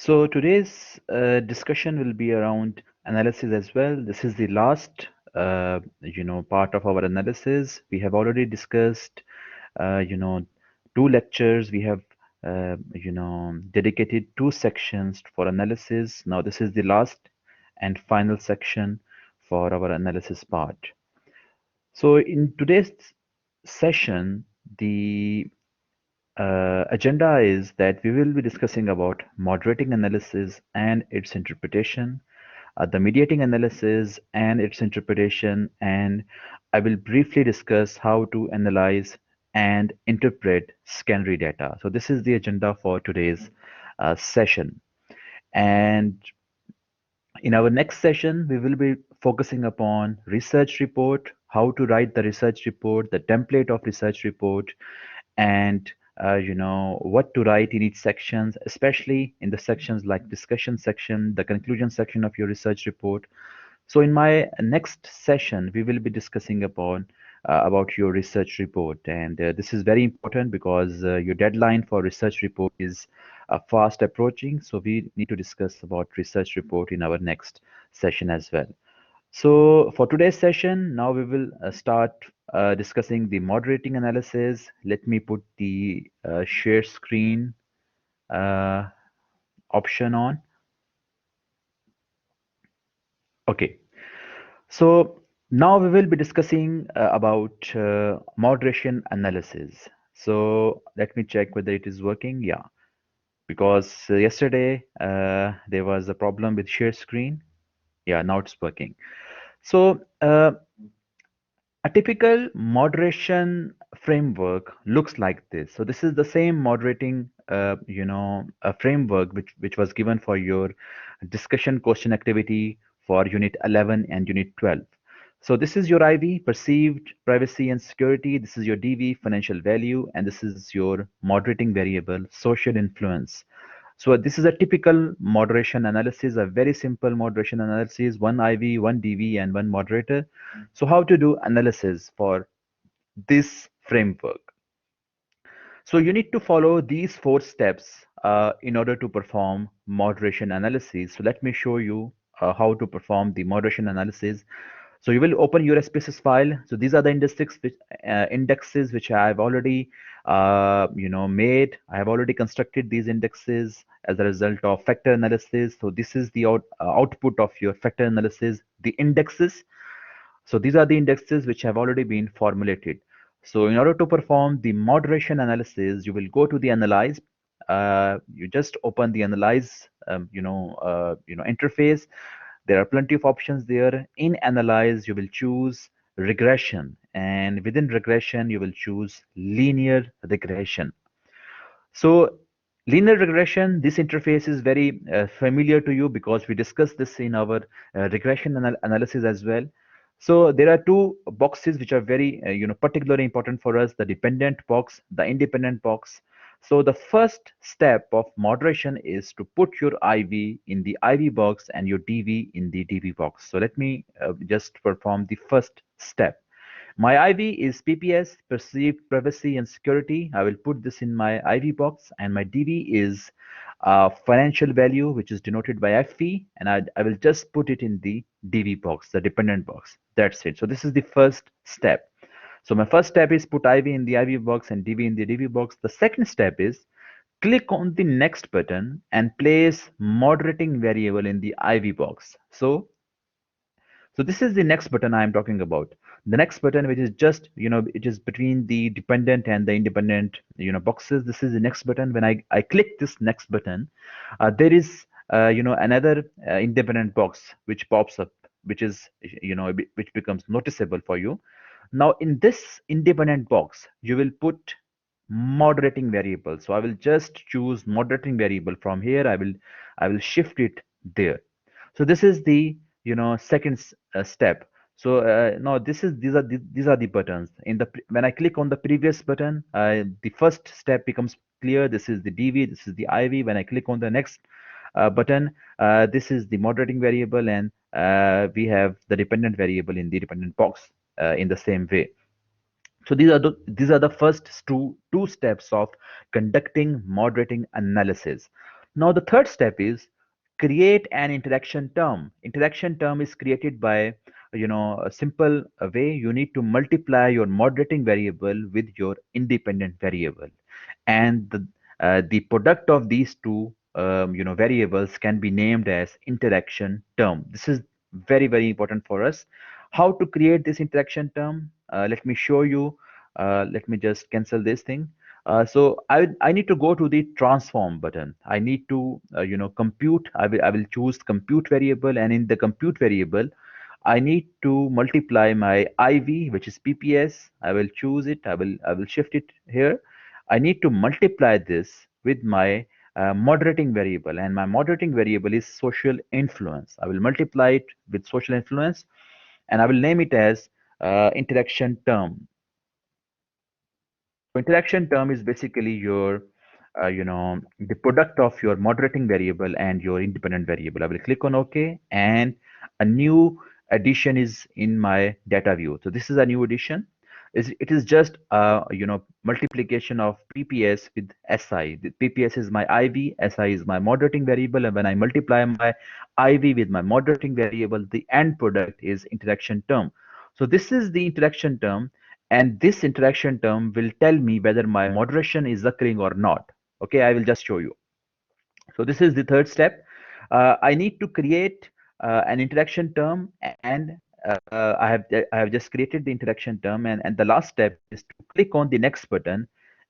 So today's discussion will be around analysis as well. This is the last, part of our analysis. We have already discussed, uh, you know, two lectures. We have, dedicated two sections for analysis. Now this is the last and final section for our analysis part. So in today's session, the agenda is that we will be discussing about moderating analysis and its interpretation, the mediating analysis and its interpretation, and I will briefly discuss how to analyze and interpret secondary data. So this is the agenda for today's session. And in our next session, we will be focusing upon research report, how to write the research report, the template of research report, and what to write in each sections, especially in the sections like discussion section, the conclusion section of your research report. So in my next session, we will be discussing upon about your research report, and this is very important because your deadline for research report is fast approaching. So we need to discuss about research report in our next session as well. So for today's session, now we will start discussing the moderating analysis. Let me put the share screen uh, option on. Okay. So now we will be discussing about moderation analysis. So let me check whether it is working. Yeah, because yesterday there was a problem with share screen. Yeah, now it's working. So a typical moderation framework looks like this. So this is the same moderating, a framework which was given for your discussion question activity for Unit 11 and Unit 12. So this is your IV, perceived privacy and security. This is your DV, financial value, and this is your moderating variable, social influence. So this is a typical moderation analysis, a very simple moderation analysis, one IV, one DV, and one moderator. So how to do analysis for this framework? So you need to follow these four steps in order to perform moderation analysis. So let me show you how to perform the moderation analysis. So you will open your SPSS file. So these are the indexes which I have already made. I have already constructed these indexes as a result of factor analysis. So this is the output of your factor analysis, the indexes. So these are the indexes which have already been formulated. So in order to perform the moderation analysis, you will go to the analyze. You just open the analyze, interface. There are plenty of options there. In analyze, you will choose regression, and within regression, you will choose linear regression. So linear regression, this interface is very familiar to you because we discussed this in our regression analysis as well. So there are two boxes which are very, particularly important for us, the dependent box, the independent box. So the first step of moderation is to put your IV in the IV box and your DV in the DV box. So let me just perform the first step. My IV is PPS, perceived privacy and security. I will put this in my IV box, and my DV is financial value, which is denoted by FV, and I will just put it in the DV box, the dependent box. That's it. So this is the first step. So my first step is put IV in the IV box and DV in the DV box. The second step is click on the next button and place moderating variable in the IV box. So this is the next button I am talking about. The next button, which is just, it is between the dependent and the independent, boxes. This is the next button. When I click this next button, there is, another independent box which pops up, which is, which becomes noticeable for you. Now in this independent box, you will put moderating variable. So I will just choose moderating variable from here. I will shift it there. So this is the second step. So now these are the buttons in when I click on the previous button, the first step becomes clear. This is the DV, this is the IV. When I click on the next button, this is the moderating variable, and we have the dependent variable in the dependent box in the same way. So these are the first two steps of conducting moderating analysis. Now, the third step is create an interaction term. Interaction term is created by, a simple way. You need to multiply your moderating variable with your independent variable, and the product of these two, variables can be named as interaction term. This is very, very important for us. How to create this interaction term? Let me show you. Let me just cancel this thing. So I need to go to the transform button. I need to compute. I will choose compute variable, and in the compute variable, I need to multiply my IV, which is PPS. I will choose it. I will shift it here. I need to multiply this with my moderating variable, and my moderating variable is social influence. I will multiply it with social influence, and I will name it as interaction term. So interaction term is basically your, the product of your moderating variable and your independent variable. I will click on OK, and a new addition is in my data view. So this is a new addition. It is just multiplication of PPS with SI. The PPS is my IV, SI is my moderating variable, and when I multiply my IV with my moderating variable, the end product is interaction term. So this is the interaction term, and this interaction term will tell me whether my moderation is occurring or not. Okay, I will just show you. So this is the third step. I need to create an interaction term, and I have just created the interaction term, and the last step is to click on the next button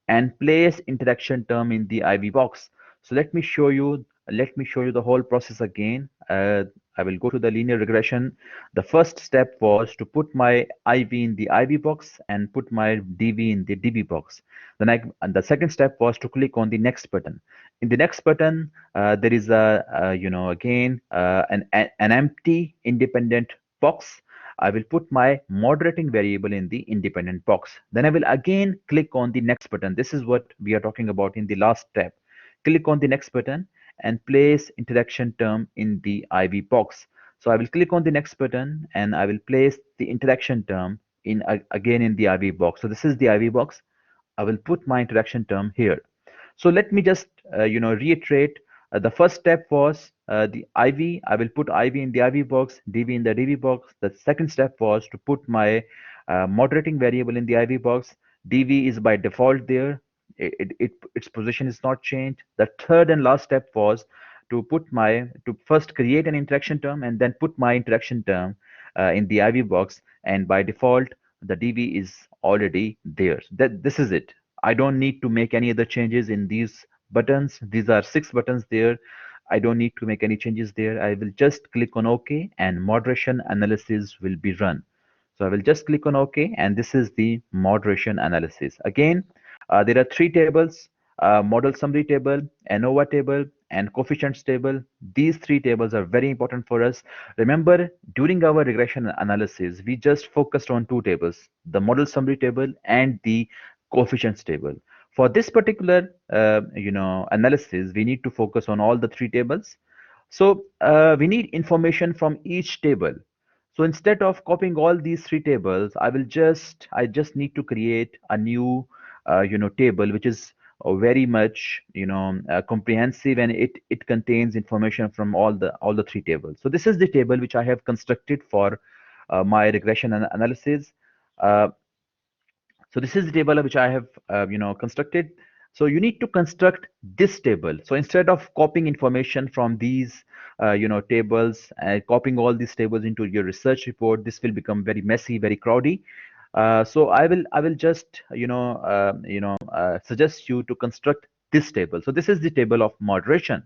and place interaction term in the IV box. So let me show you the whole process again. I will go to the linear regression. The first step was to put my IV in the IV box and put my DV in the DV box. And the second step was to click on the next button. In the next button, there is again an empty independent box. I will put my moderating variable in the independent box. Then I will again click on the next button. This is what we are talking about in the last step. Click on the next button and place interaction term in the IV box. So I will click on the next button and I will place the interaction term in again in the IV box. So this is the IV box. I will put my interaction term here. So let me just reiterate. The first step was the IV. I will put IV in the IV box, DV in the DV box. The second step was to put my moderating variable in the IV box. DV is by default there. Its position is not changed. The third and last step was to first create an interaction term and then put my interaction term in the IV box. And by default, the DV is already there. So this is it. I don't need to make any other changes in these buttons. These are 6 buttons there. I don't need to make any changes there. I will just click on OK, and moderation analysis will be run. So I will just click on OK, and this is the moderation analysis. Again, there are 3 tables: model summary table, ANOVA table, and coefficients table. These 3 tables are very important for us. Remember, during our regression analysis, we just focused on 2 tables: the model summary table and the coefficients table. For this particular analysis, we need to focus on all the 3 tables. So we need information from each table. So instead of copying all these 3 tables, I just need to create a new table which is very much comprehensive, and it contains information from all the 3 tables. So this is the table which I have constructed for my regression analysis. Uh, so this is the table which I have constructed. So you need to construct this table. So instead of copying information from these tables, copying all these tables into your research report, this will become very messy, very crowdy. So I will just suggest you to construct this table. So this is the table of moderation.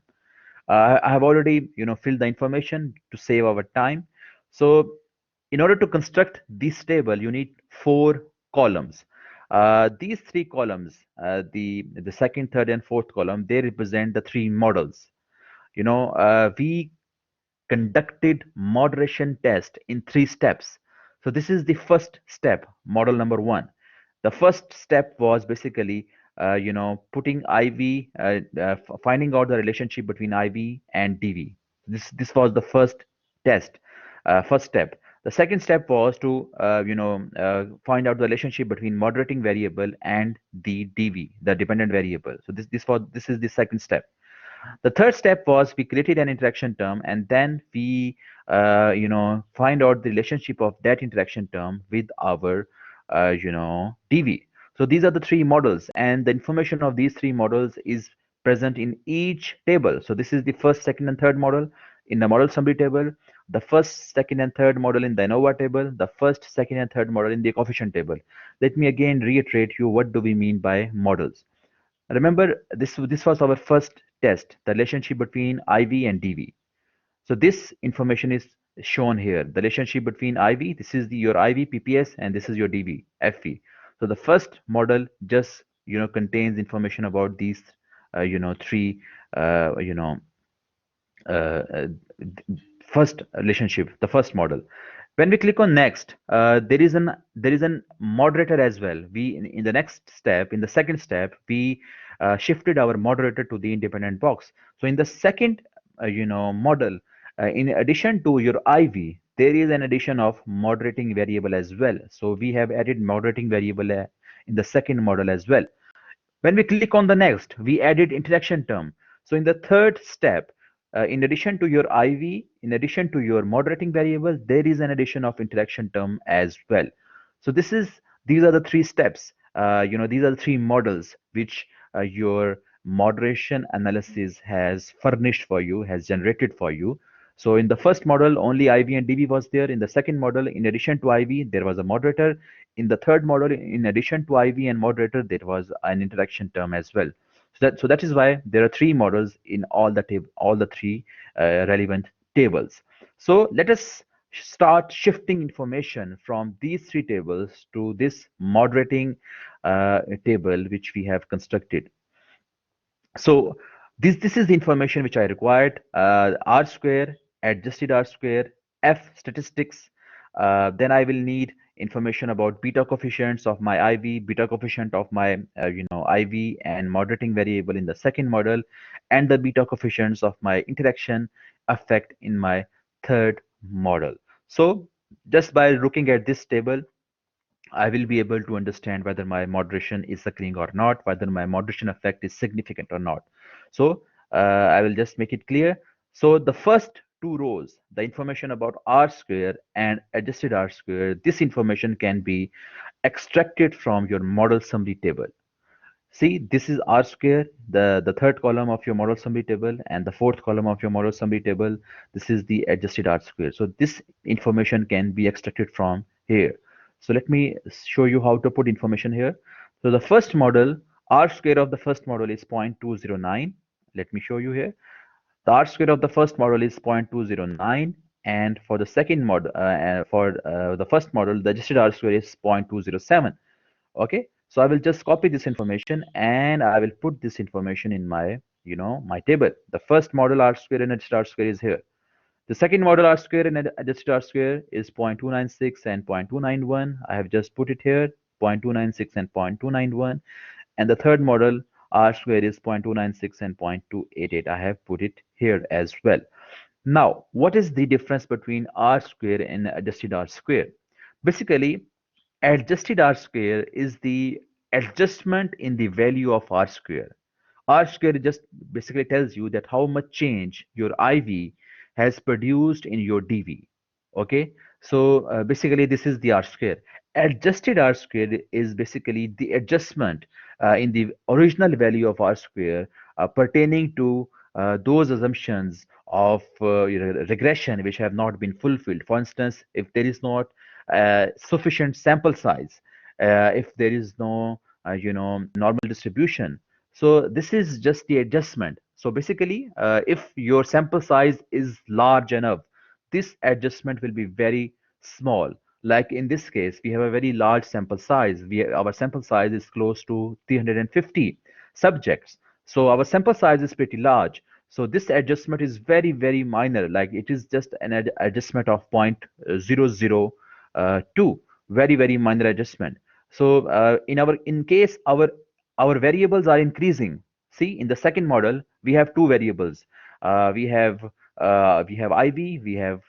I have already filled the information to save our time. So in order to construct this table, you need 4 columns. These 3 columns, the second, third, and fourth column, they represent the 3 models. We conducted moderation test in 3 steps. So this is the first step, model number 1. The first step was basically, putting IV, finding out the relationship between IV and DV. This was the first test, first step. The second step was to, find out the relationship between moderating variable and the DV, the dependent variable. So this is the second step. The third step was we created an interaction term, and then we find out the relationship of that interaction term with our DV. So these are the three models, and the information of these three models is present in each table. So this is the first, second, and third model in the model summary table, the first, second, and third model in the ANOVA table, the first, second, and third model in the coefficient table. Let me again reiterate you what do we mean by models. Remember, this was our first test, the relationship between IV and DV. So this information is shown here. The relationship between IV, this is your IV PPS, and this is your DV FV. So the first model just contains information about these three uh, you know uh, uh, first relationship, the first model. When we click on next, there is an moderator as well. We in the next step, in the second step, we shifted our moderator to the independent box. So in the second model, in addition to your IV, there is an addition of moderating variable as well. So we have added moderating variable in the second model as well. When we click on the next, we added interaction term. So in the third step, in addition to your IV, in addition to your moderating variable, there is an addition of interaction term as well. So these are the three steps. These are the three models which your moderation analysis has furnished for you, has generated for you. So in the first model, only IV and DV was there. In the second model, in addition to IV, there was a moderator. In the third model, in addition to IV and moderator, there was an interaction term as well. So that is why there are three models in all the three relevant tables. So let us start shifting information from these three tables to this moderating table which we have constructed. So this is the information which I required. R square, adjusted R square, F statistics. Then I will need information about beta coefficients of my IV, beta coefficient of my IV and moderating variable in the second model, and the beta coefficients of my interaction effect in my third model. So just by looking at this table, I will be able to understand whether my moderation is occurring or not, whether my moderation effect is significant or not. So I will just make it clear. So the first two rows, the information about R square and adjusted R square, this information can be extracted from your model summary table. See, this is R square, the third column of your model summary table, and the fourth column of your model summary table. This is the adjusted R square. So this information can be extracted from here. So let me show you how to put information here. So the first model, R square of the first model is 0.209. Let me show you here. The R square of the first model is 0.209, and for the second model, for the first model, the adjusted R square is 0.207. Okay, so I will just copy this information and I will put this information in my my table. The first model R square and adjusted R square is here. The second model R square and adjusted R square is 0.296 and 0.291. I have just put it here, 0.296 and 0.291. And the third model R square is 0.296 and 0.288. I have put it here as well. Now, what is the difference between R square and adjusted R square? Basically, adjusted R square is the adjustment in the value of R square. R square just basically tells you that how much change your IV has produced in your DV. Okay, so basically this is the R square. Adjusted R square is basically the adjustment in the original value of R square pertaining to those assumptions of regression which have not been fulfilled. For instance, if there is not sufficient sample size, if there is no normal distribution, so this is just the adjustment. So basically, if your sample size is large enough, this adjustment will be very small. Like in this case, we have a very large sample size. Our sample size is close to 350 subjects. So our sample size is pretty large. So this adjustment is very, very minor. Like it is just an adjustment of 0.002, very, very minor adjustment. So in case our variables are increasing. See, in the second model, we have two variables. We have IV, we have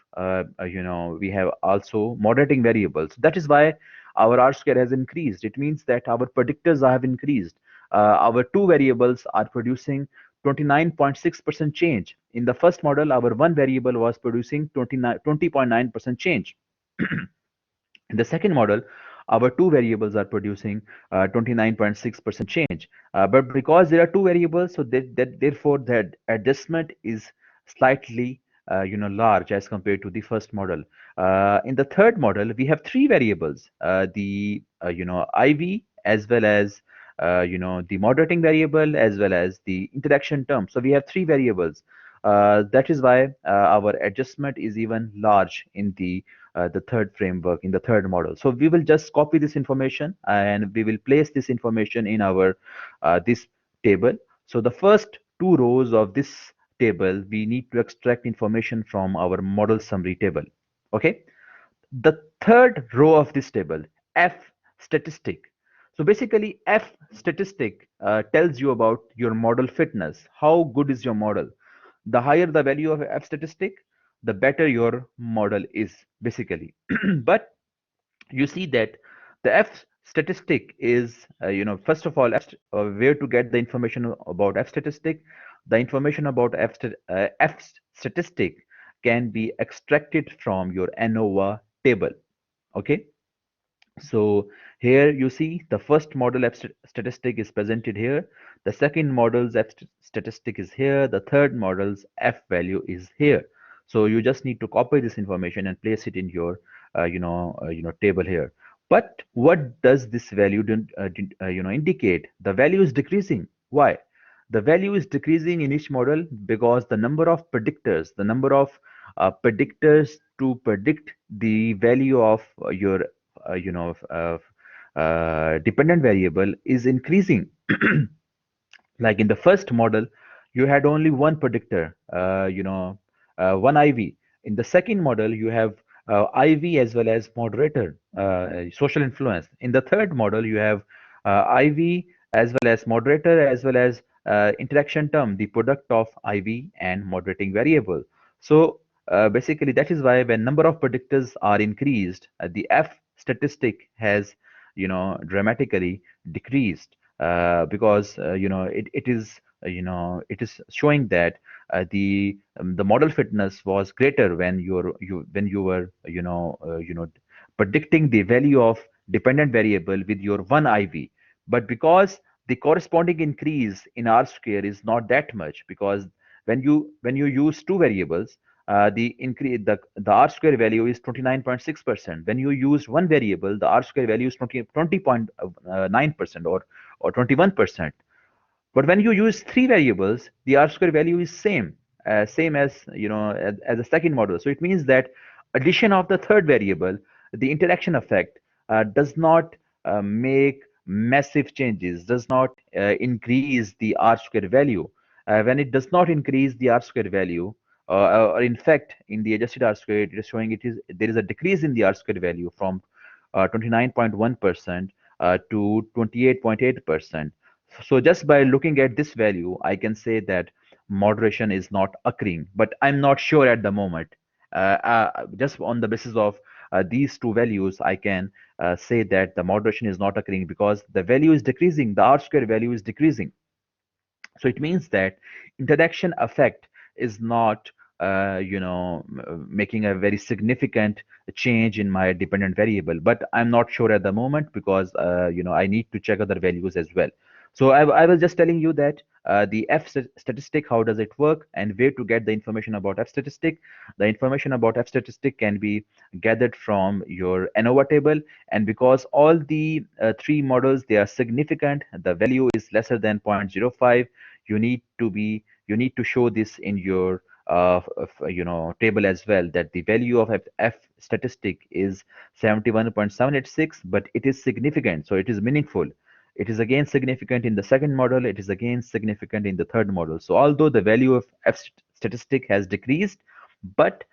also moderating variables. That is why our R square has increased. It means that our predictors have increased. Our two variables are producing 29.6% change. In the first model, our one variable was producing 20.9% change. In the second model, our two variables are producing 29.6% change. But because there are two variables, so therefore that adjustment is slightly large as compared to the first model. In the third model, we have three variables: the IV, as well as the moderating variable, as well as the interaction term. So we have three variables. That is why our adjustment is even large in the third framework, in the third model. So we will just copy this information and we will place this information in our this table. So the first two rows of this table, we need to extract information from our model summary table. Okay. The third row of this table, F statistic. So basically, F statistic tells you about your model fitness. How good is your model? The higher the value of F statistic, the better your model is, basically. But you see that the F statistic is, first of all, where to get the information about F statistic. The information about F statistic can be extracted from your ANOVA table. Okay. So here you see the first model statistic is presented here. The second model's statistic is here. The third model's F value is here. So you just need to copy this information and place it in your, table here. But what does this value indicate? The value is decreasing. Why? The value is decreasing in each model because the number of predictors, the number of predictors to predict the value of your dependent variable is increasing. Like in the first model, you had only one predictor, one IV. In the second model, you have IV as well as moderator, social influence. In the third model, you have IV as well as moderator, as well as interaction term, the product of IV and moderating variable. So basically, that is why when number of predictors are increased, the F statistic has dramatically decreased, because it is showing that the model fitness was greater when you were predicting the value of dependent variable with your one IV. But because the corresponding increase in R square is not that much, because when you use two variables, the increase the R square value is 29.6%. When you use one variable, the R square value is 20.9%, or 21%. But when you use three variables, the R square value is same as as the second model. So it means that addition of the third variable, the interaction effect, does not make massive changes, does not increase the R square value. When it does not increase the R square value, or in fact, in the adjusted R square, it is showing there is a decrease in the R square value from 29.1% to 28.8%. So just by looking at this value, I can say that moderation is not occurring, but I'm not sure at the moment. Just on the basis of these two values, I can say that the moderation is not occurring because the value is decreasing, the R square value is decreasing. So it means that interaction effect is not making a very significant change in my dependent variable, but I'm not sure at the moment because I need to check other values as well. So I was just telling you that the statistic, how does it work and where to get the information about F statistic. The information about F statistic can be gathered from your ANOVA table, and because all the three models, they are significant, the value is lesser than 0.05, you need to show this in your table as well, that the value of F statistic is 71.786, but it is significant, so it is meaningful. It is again significant in the second model, it is again significant in the third model. So although the value of F statistic has decreased, but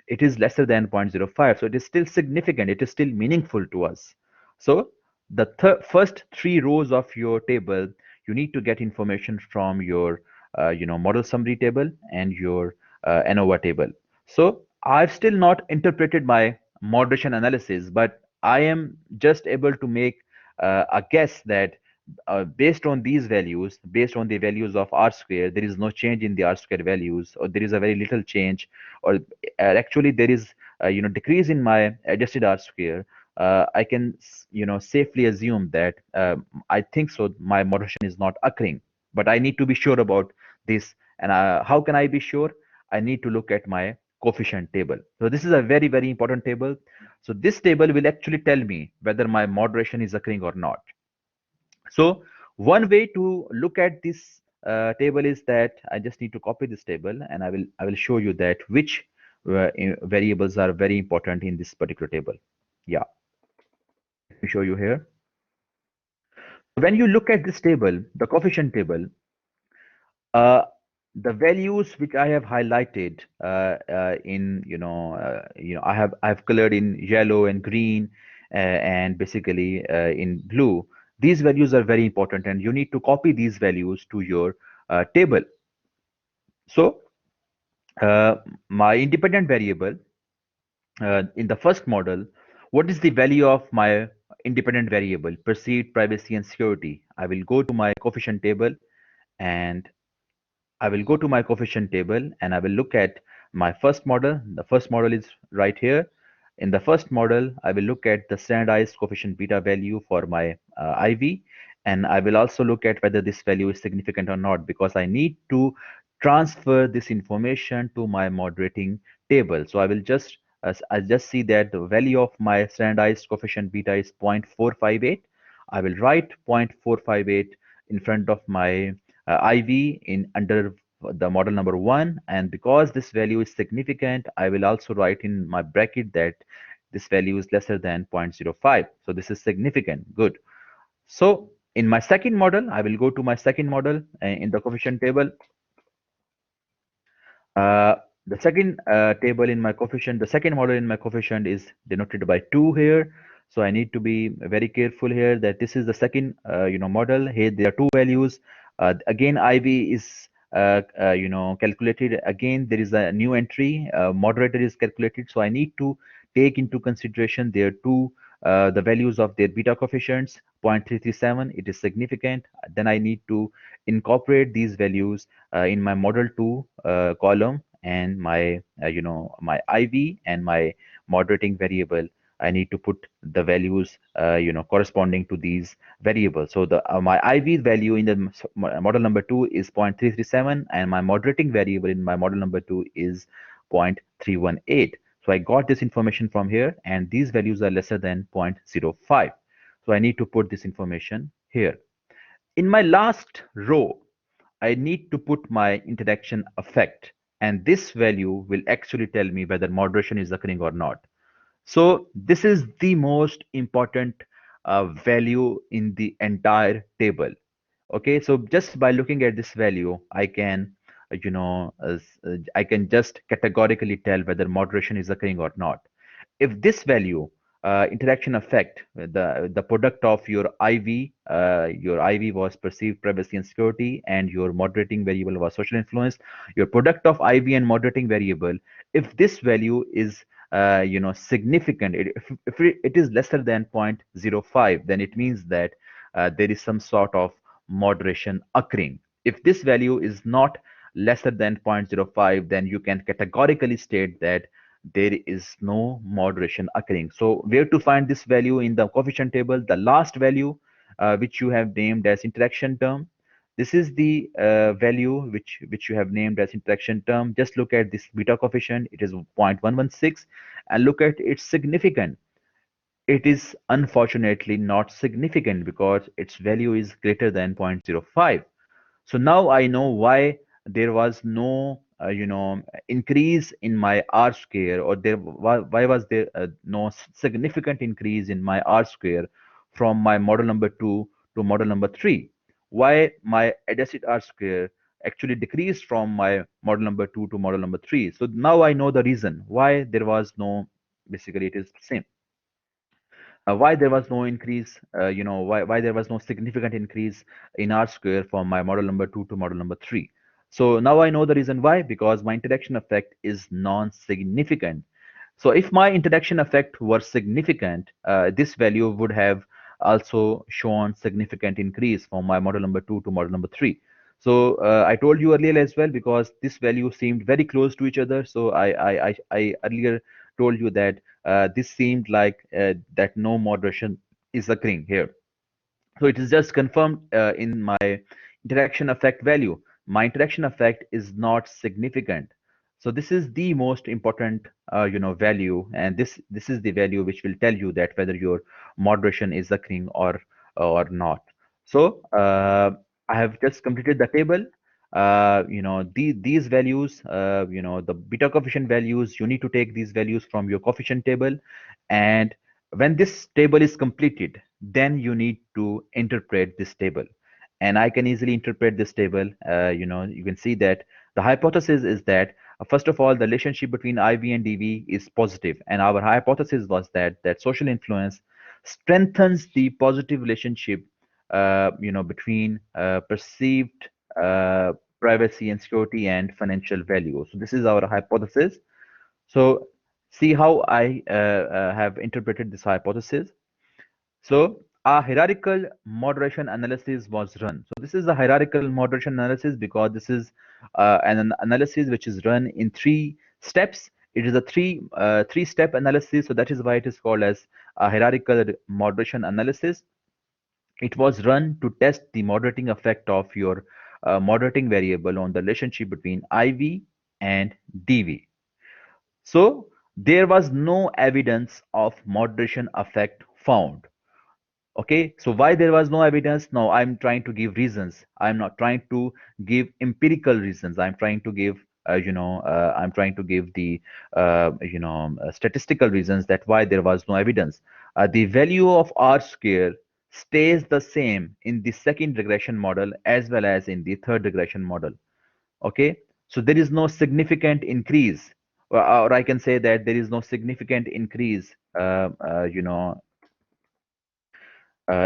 it is lesser than 0.05, so it is still significant, it is still meaningful to us. So the first three rows of your table, you need to get information from your model summary table and your ANOVA table. So I've still not interpreted my moderation analysis, but I am just able to make a guess that based on these values, based on the values of r square, there is no change in the r square values, or there is a very little change, or actually there is decrease in my adjusted r square. I can safely assume that I think so my moderation is not occurring, but I need to be sure about this. And how can I be sure? I need to look at my coefficient table. So this is a very, very important table. So this table will actually tell me whether my moderation is occurring or not. So one way to look at this table is that I just need to copy this table, and I will show you that which variables are very important in this particular table. Yeah, let me show you here. When you look at this table, the coefficient table, uh, the values which I have highlighted in I have colored in yellow and green and basically in blue. These values are very important, and you need to copy these values to your table. So uh, my independent variable in the first model, what is the value of my independent variable, perceived privacy and security? I will go to my coefficient table, and I will go to my coefficient table, and I will look at my first model. The first model is right here. In the first model, I will look at the standardized coefficient beta value for my IV, and I will also look at whether this value is significant or not, because I need to transfer this information to my moderating table. So I will just I just see that the value of my standardized coefficient beta is 0.458. I will write 0.458 in front of my IV in under the model number one, and because this value is significant, I will also write in my bracket that this value is lesser than 0.05. So this is significant. Good. So in my second model, I will go to my second model in the coefficient table. Uh, the second table in my coefficient, the second model in my coefficient is denoted by 2 here. So I need to be very careful here that this is the second, model. Here there are two values. Again, IV is, calculated. Again, there is a new entry. Moderator is calculated. So I need to take into consideration their two, the values of their beta coefficients, 0.337. It is significant. Then I need to incorporate these values in my model 2 column, and my my IV and my moderating variable. I need to put the values corresponding to these variables. So the my IV value in the model number 2 is 0.337, and my moderating variable in my model number 2 is 0.318. So I got this information from here, and these values are lesser than 0.05. So I need to put this information here. In my last row, I need to put my interaction effect, and this value will actually tell me whether moderation is occurring or not. So this is the most important value in the entire table. Okay, so just by looking at this value, I can, I can just categorically tell whether moderation is occurring or not. If this value, interaction effect, the product of your IV was perceived privacy and security, and your moderating variable was social influence. Your product of IV and moderating variable, if this value is significant, if it is lesser than 0.05, then it means that there is some sort of moderation occurring. If this value is not lesser than 0.05, then you can categorically state that there is no moderation occurring. So where to find this value in the coefficient table? The last value, which you have named as interaction term. This is the value which you have named as interaction term. Just look at this beta coefficient. It is 0.116, and look at its significant. It is unfortunately not significant because its value is greater than 0.05. So now I know why there was no, increase in my R square, or why was there no significant increase in my R square from my model number 2 to model number 3? Why my adjusted R square actually decreased from my model number 2 to model number 3? So now I know the reason why there was no, basically it is same. Why there was no increase, why there was no significant increase in R square from my model number 2 to model number 3. So now I know the reason why, because my interaction effect is non-significant. So if my interaction effect were significant, this value would have also shown significant increase from my model number 2 to model number 3. So I told you earlier as well, because this value seemed very close to each other. So I earlier told you that this seemed like that no moderation is occurring here. So it is just confirmed in my interaction effect value. My interaction effect is not significant. So this is the most important, value, and this is the value which will tell you that whether your moderation is occurring or not. So I have just completed the table. These values, the beta coefficient values, you need to take these values from your coefficient table, and when this table is completed, then you need to interpret this table. And I can easily interpret this table. You can see that the hypothesis is that, first of all, the relationship between IV and DV is positive, and our hypothesis was that social influence strengthens the positive relationship, between perceived uh, privacy and security and financial value. So this is our hypothesis. So see how I have interpreted this hypothesis. So a hierarchical moderation analysis was run. So this is a hierarchical moderation analysis because this is an analysis which is run in three steps. It is a three-step analysis, so that is why it is called as a hierarchical moderation analysis. It was run to test the moderating effect of your moderating variable on the relationship between IV and DV. So there was no evidence of moderation effect found. Okay, so why there was no evidence? Now I'm trying to give reasons. I'm not trying to give empirical reasons. I'm trying to give, I'm trying to give the, statistical reasons that why there was no evidence. The value of R square stays the same in the second regression model as well as in the third regression model. Okay, so there is no significant increase, or I can say that there is no significant increase,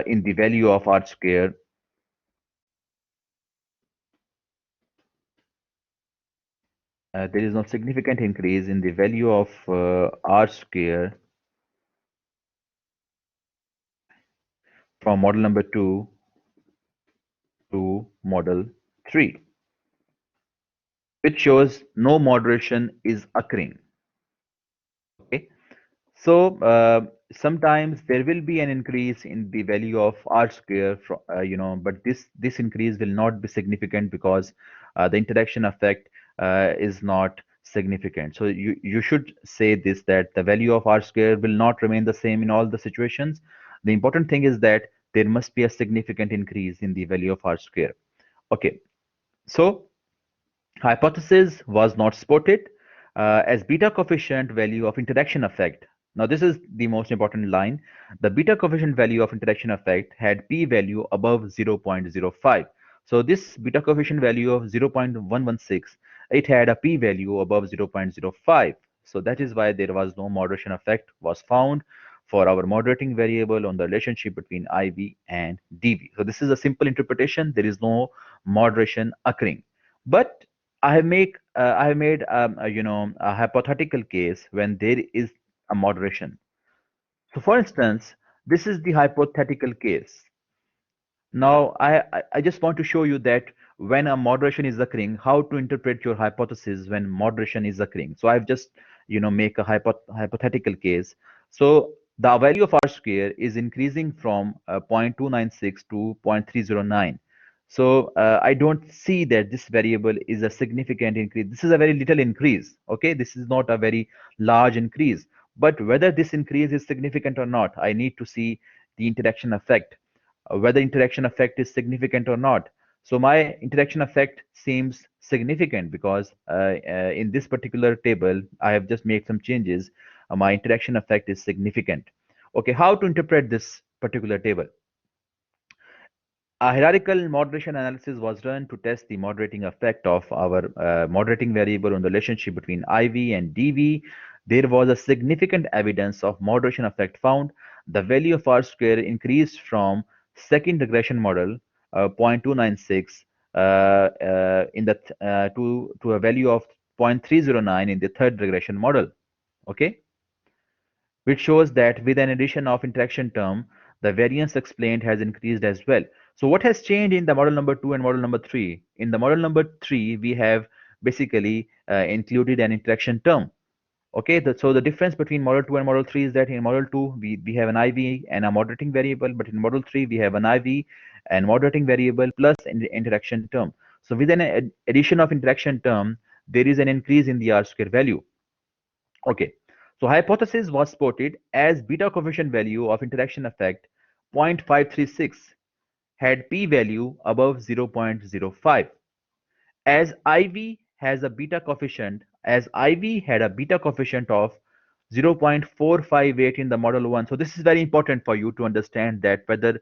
in the value of R square. There is no significant increase in the value of R square from model number 2 to model 3, which shows no moderation is occurring. Okay, so sometimes there will be an increase in the value of R square, but this increase will not be significant because the interaction effect is not significant. So you should say this, that the value of R square will not remain the same in all the situations. The important thing is that there must be a significant increase in the value of R square. Okay, so hypothesis was not supported as beta coefficient value of interaction effect. Now, this is the most important line. The beta coefficient value of interaction effect had p-value above 0.05. So this beta coefficient value of 0.116, it had a p-value above 0.05. So that is why there was no moderation effect was found for our moderating variable on the relationship between IV and DV. So this is a simple interpretation. There is no moderation occurring. But I have made a hypothetical case when there is a moderation. So for instance, this is the hypothetical case. Now, I just want to show you that when a moderation is occurring, how to interpret your hypothesis when moderation is occurring. So I've just, make a hypothetical case. So the value of R square is increasing from 0.296 to 0.309. So I don't see that this variable is a significant increase. This is a very little increase. Okay, this is not a very large increase. But whether this increase is significant or not, I need to see the interaction effect, whether interaction effect is significant or not. So my interaction effect seems significant because in this particular table, I have just made some changes. My interaction effect is significant. Okay, how to interpret this particular table? A hierarchical moderation analysis was run to test the moderating effect of our moderating variable on the relationship between IV and DV. There was a significant evidence of moderation effect found. The value of R square increased from second regression model 0.296 in the to a value of 0.309 in the third regression model. Okay, which shows that with an addition of interaction term, The variance explained has increased as well. So what has changed in the model number 2 and model number 3? In the model number 3, we have basically included an interaction term. Okay, so the difference between model 2 and model 3 is that in model 2, we have an IV and a moderating variable, but in model 3, we have an IV and moderating variable plus an interaction term. So with an addition of interaction term, there is an increase in the R square value. Okay, so hypothesis was spotted as beta coefficient value of interaction effect 0.536 had p-value above 0.05. As IV had a beta coefficient of 0.458 in the model 1. So this is very important for you to understand that whether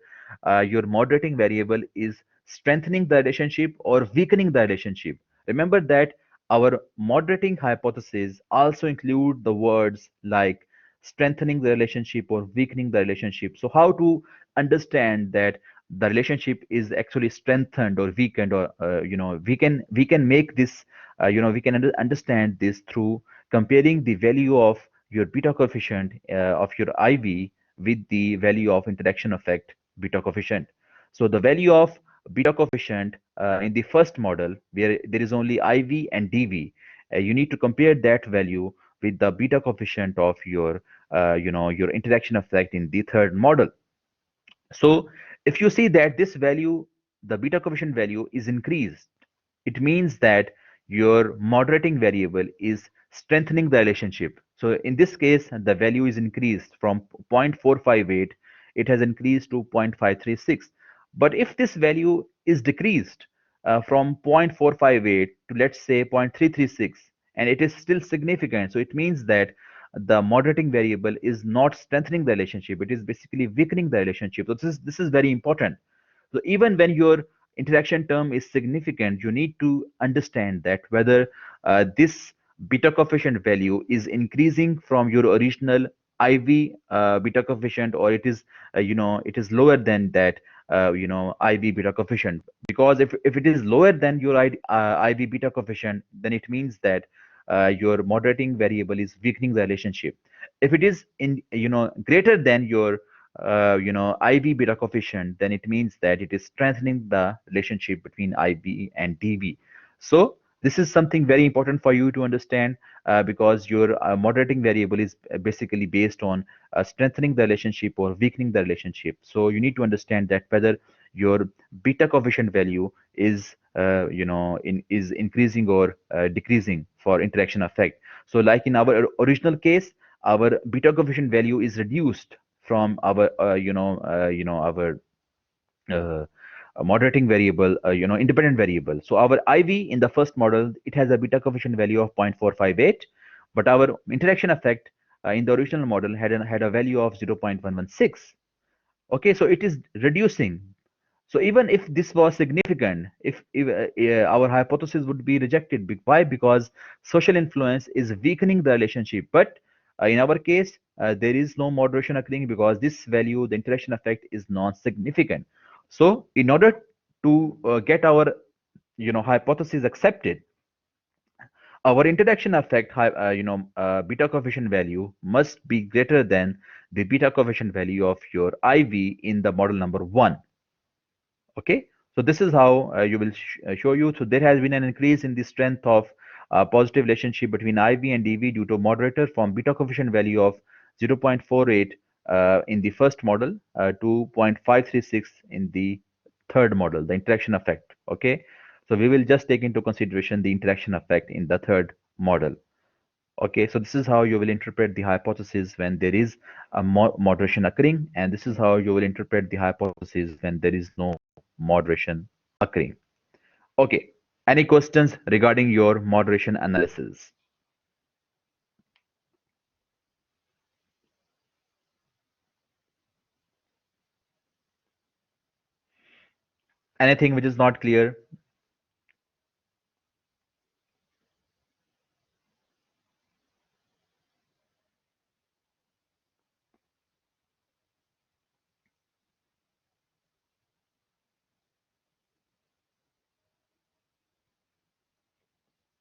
your moderating variable is strengthening the relationship or weakening the relationship. Remember that our moderating hypothesis also include the words like strengthening the relationship or weakening the relationship. So how to understand that the relationship is actually strengthened or weakened, or we can make this, we can understand this through comparing the value of your beta coefficient of your IV with the value of interaction effect beta coefficient. So the value of beta coefficient in the first model, where there is only IV and DV, you need to compare that value with the beta coefficient of your interaction effect in the third model. So if you see that this value, the beta coefficient value is increased, it means that your moderating variable is strengthening the relationship. So in this case, the value is increased from 0.458, it has increased to 0.536. But if this value is decreased from 0.458 to, let's say, 0.336, and it is still significant, so it means that the moderating variable is not strengthening the relationship, it is basically weakening the relationship. So this is very important. So even when your interaction term is significant, you need to understand that whether this beta coefficient value is increasing from your original IV beta coefficient, or it is lower than that IV beta coefficient. Because if it is lower than your IV beta coefficient, then it means that your moderating variable is weakening the relationship. If it is in greater than your IV beta coefficient, then it means that it is strengthening the relationship between IV and DV. So this is something very important for you to understand, because your moderating variable is basically based on strengthening the relationship or weakening the relationship. So you need to understand that whether your beta coefficient value is is increasing or decreasing for interaction effect. So like in our original case, our beta coefficient value is reduced from our our uh, moderating variable, independent variable. So our IV in the first model, it has a beta coefficient value of 0.458, but our interaction effect in the original model had a value of 0.116. Okay, so it is reducing. So even if this was significant, if our hypothesis would be rejected. Why? Because social influence is weakening the relationship. But in our case, there is no moderation occurring because this value, the interaction effect, is non-significant. So in order to get our hypothesis accepted, our interaction effect beta coefficient value must be greater than the beta coefficient value of your IV in the model number 1. Okay, so this is how you will show you. So there has been an increase in the strength of positive relationship between IV and DV due to moderator from beta coefficient value of 0.48 in the first model to 0.536 in the third model, the interaction effect. Okay, so we will just take into consideration the interaction effect in the third model. Okay, so this is how you will interpret the hypothesis when there is a moderation occurring, and this is how you will interpret the hypothesis when there is no moderation occurring. Okay, any questions regarding your moderation analysis? Anything which is not clear?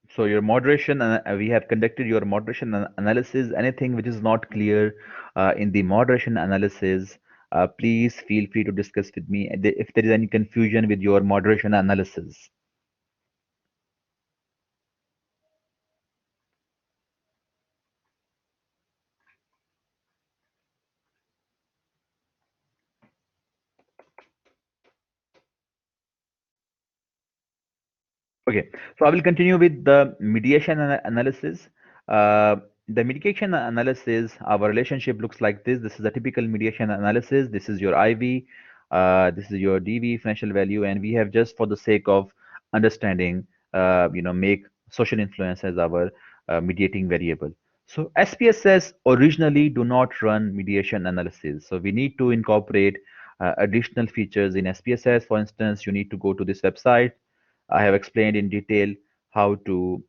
So your moderation, we have conducted your moderation analysis. Anything which is not clear in the moderation analysis, Please feel free to discuss with me if there is any confusion with your moderation analysis. Okay, so I will continue with the mediation analysis. The mediation analysis, our relationship looks like this. This is a typical mediation analysis. This is your IV, this is your DV, financial value, and we have just for the sake of understanding, make social influence as our mediating variable. So SPSS originally do not run mediation analysis. So we need to incorporate additional features in SPSS. For instance, you need to go to this website. I have explained in detail how to,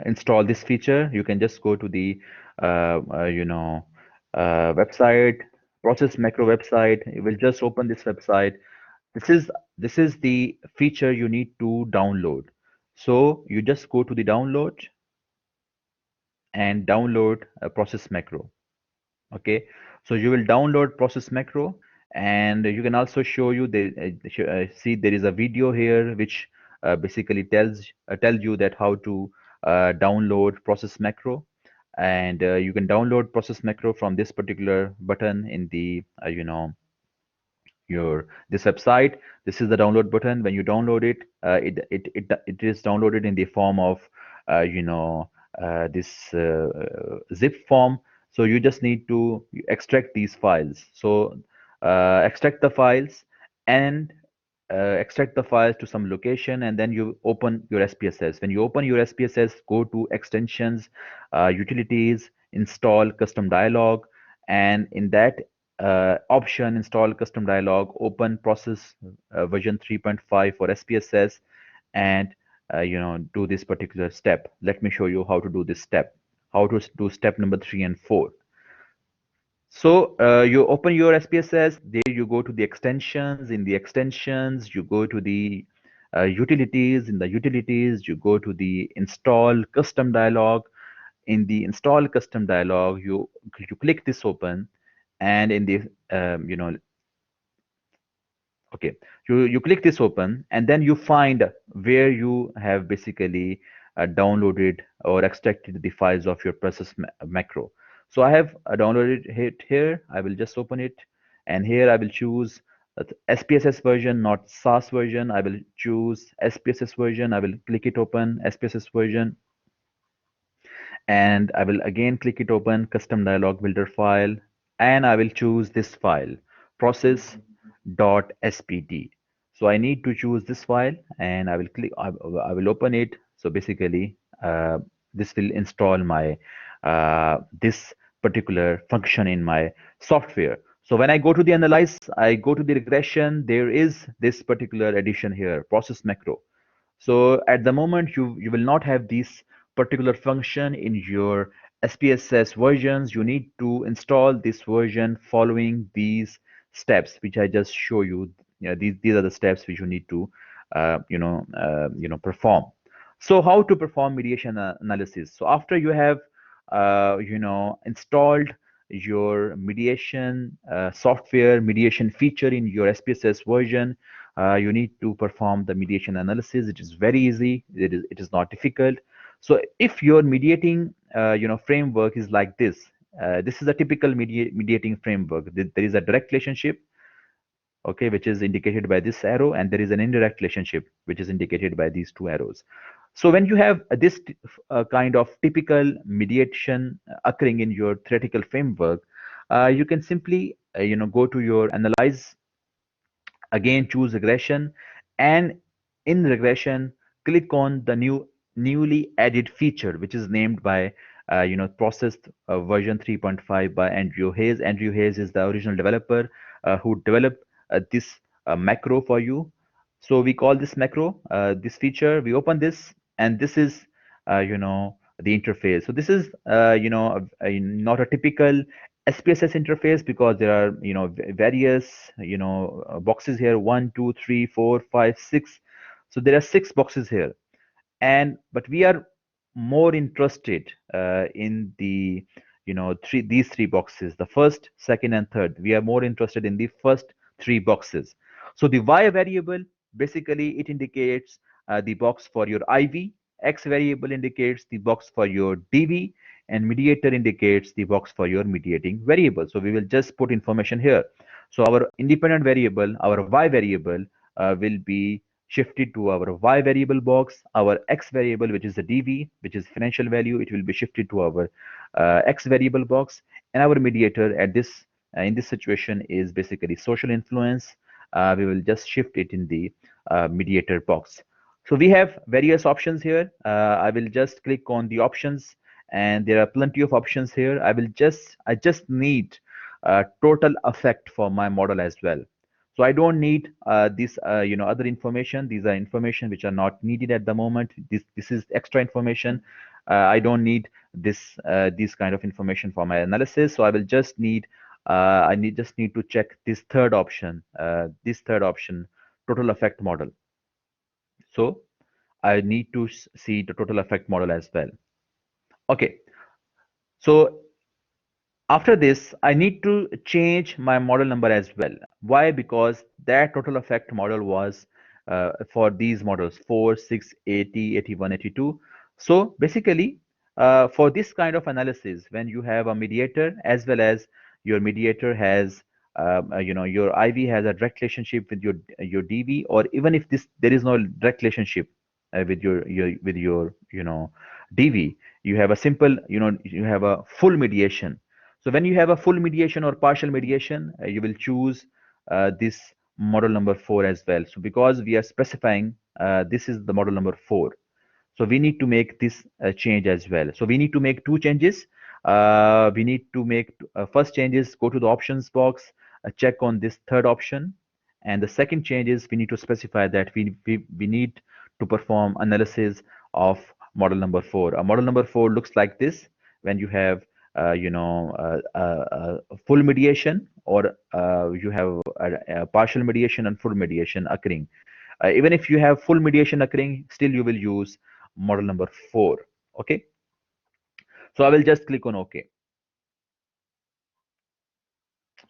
install this feature. You can just go to the, website, process macro website. You will just open this website. This is this is the feature you need to download. So you just go to the download and download a process macro. Okay, so you will download process macro, and you can also show you the see there is a video here which basically tells you that how to download process macro, and you can download process macro from this particular button in the your this website. This is the download button. When you download it, it is downloaded in the form of this zip form. So you just need to extract these files. So extract the files and extract the files to some location, and then you open your SPSS. When you open your SPSS, go to extensions, utilities, install custom dialog, and in that option, install custom dialog, open process version 3.5 for SPSS, and do this particular step. Let me show you how to do this step, how to do step number 3 and 4. So you open your SPSS, there you go to the extensions. In the extensions, you go to the utilities. In the utilities, you go to the install custom dialog. In the install custom dialog, you click this open, and in the okay, you click this open, and then you find where you have basically downloaded or extracted the files of your process macro. So I have downloaded it here. I will just open it, and here I will choose SPSS version, not SAS version. I will choose SPSS version. I will click it open, SPSS version, and I will again click it open, custom dialog builder file, and I will choose this file, process.spd. So I need to choose this file, and I will I will open it. So basically, this will install my this particular function in my software. So when I go to the analyze, I go to the regression, there is this particular addition here, process macro. So at the moment, you will not have this particular function in your SPSS versions. You need to install this version following these steps, which I just show you. These are the steps which you need to perform. So how to perform mediation analysis? So after you have installed your mediation software mediation feature in your SPSS version, you need to perform the mediation analysis. It is very easy. It is not difficult. So if your mediating framework is like this, this is a typical mediating framework. There is a direct relationship, okay, which is indicated by this arrow, and there is an indirect relationship which is indicated by these two arrows. So when you have this kind of typical mediation occurring in your theoretical framework, you can simply go to your analyze. Again, choose regression, and in regression, click on the newly added feature, which is named by process version 3.5 by Andrew Hayes. Andrew Hayes is the original developer who developed this macro for you. So we call this macro, this feature. We open this, and this is the interface. So this is not a typical SPSS interface, because there are various boxes here, 1 2 3 4 5 6. So there are 6 boxes here, and but we are more interested in the three these three boxes, the first, second, and third. We are more interested in the first three boxes. So the y variable, basically it indicates the box for your IV, x variable indicates the box for your DV, and mediator indicates the box for your mediating variable. So we will just put information here. So our independent variable, our y variable, will be shifted to our y variable box. Our x variable, which is the DV, which is financial value, it will be shifted to our x variable box. And our mediator at this in this situation is basically social influence. We will just shift it in the mediator box. So we have various options here. I will just click on the options, and there are plenty of options here. I just need total effect for my model as well. So I don't need this other information. These are information which are not needed at the moment. This is extra information. I don't need this kind of information for my analysis. So I will just need just need to check this third option, total effect model. So I need to see the total effect model as well. Okay, so after this, I need to change my model number as well. Why? Because that total effect model was for these models 4, 6, 80, 81, 82. So basically, for this kind of analysis, when you have a mediator as well as your mediator has, your IV has a direct relationship with your DV, or even if this there is no direct relationship with your DV, you have a simple, you have a full mediation. So when you have a full mediation or partial mediation, you will choose this model number 4 as well. So because we are specifying this is the model number 4, so we need to make this change as well. So we need to make two changes. We need to make first change is go to the options box, check on this third option, and the second change is we need to specify that we need to perform analysis of model number 4. A model number 4 looks like this when you have full mediation, or you have a partial mediation and full mediation occurring. Even if you have full mediation occurring, still you will use model number 4. Okay, so I will just click on OK.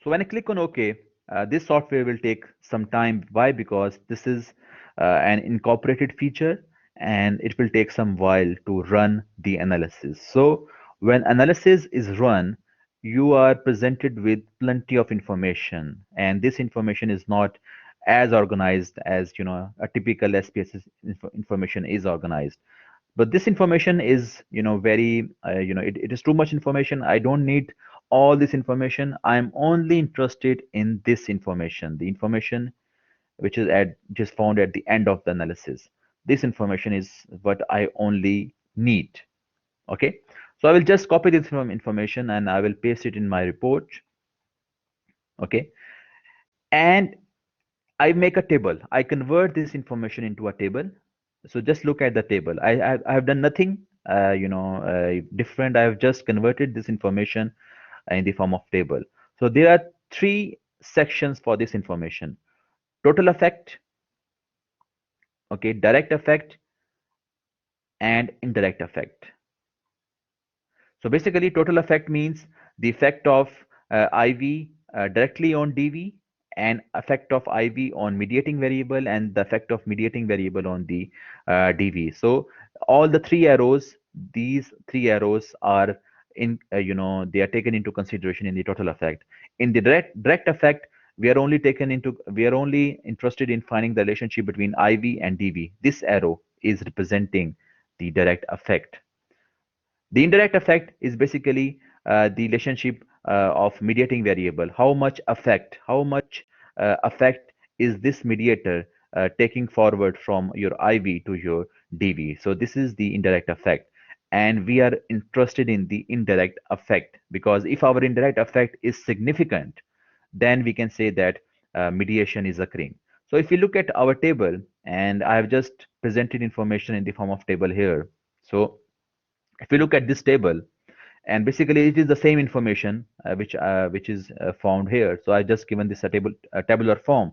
So when I click on OK, this software will take some time. Why? Because this is an incorporated feature, and it will take some while to run the analysis. So when analysis is run, you are presented with plenty of information, and this information is not as organized as a typical SPSS information is organized. But this information is very it is too much information. I don't need all this information. I'm only interested in this information, the information which is at just found at the end of the analysis. This information is what I only need. Okay, so I will just copy this from information and I will paste it in my report. Okay, and I make a table. I convert this information into a table. So just look at the table. I have done nothing, different. I have just converted this information in the form of table. So there are three sections for this information: total effect, okay, direct effect, and indirect effect. So basically, total effect means the effect of IV directly on DV, and effect of IV on mediating variable, and the effect of mediating variable on the DV. So all the three arrows, these three arrows are they are taken into consideration in the total effect. In the direct effect, we are only interested in finding the relationship between IV and DV. This arrow is representing the direct effect. The indirect effect is basically the relationship of mediating variable. How much effect is this mediator taking forward from your IV to your DV? So this is the indirect effect. And we are interested in the indirect effect, because if our indirect effect is significant, then we can say that mediation is occurring. So if you look at our table, and I have just presented information in the form of table here. So if you look at this table, and basically it is the same information which is found here. So I just given this a tabular form.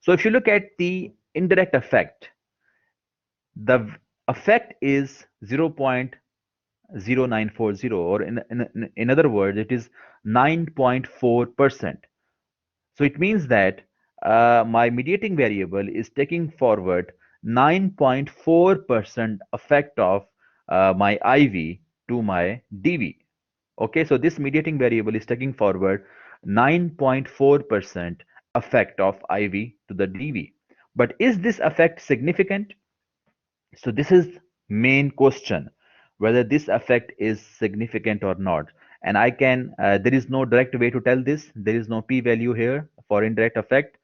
So if you look at the indirect effect, the effect is 0.001. 0.0940, or in other words, it is 9.4%. So it means that my mediating variable is taking forward 9.4% effect of my IV to my DV. Okay, so this mediating variable is taking forward 9.4% effect of IV to the DV. But is this effect significant? So this is main question, whether this effect is significant or not. And there is no direct way to tell this. There is no p-value here for indirect effect.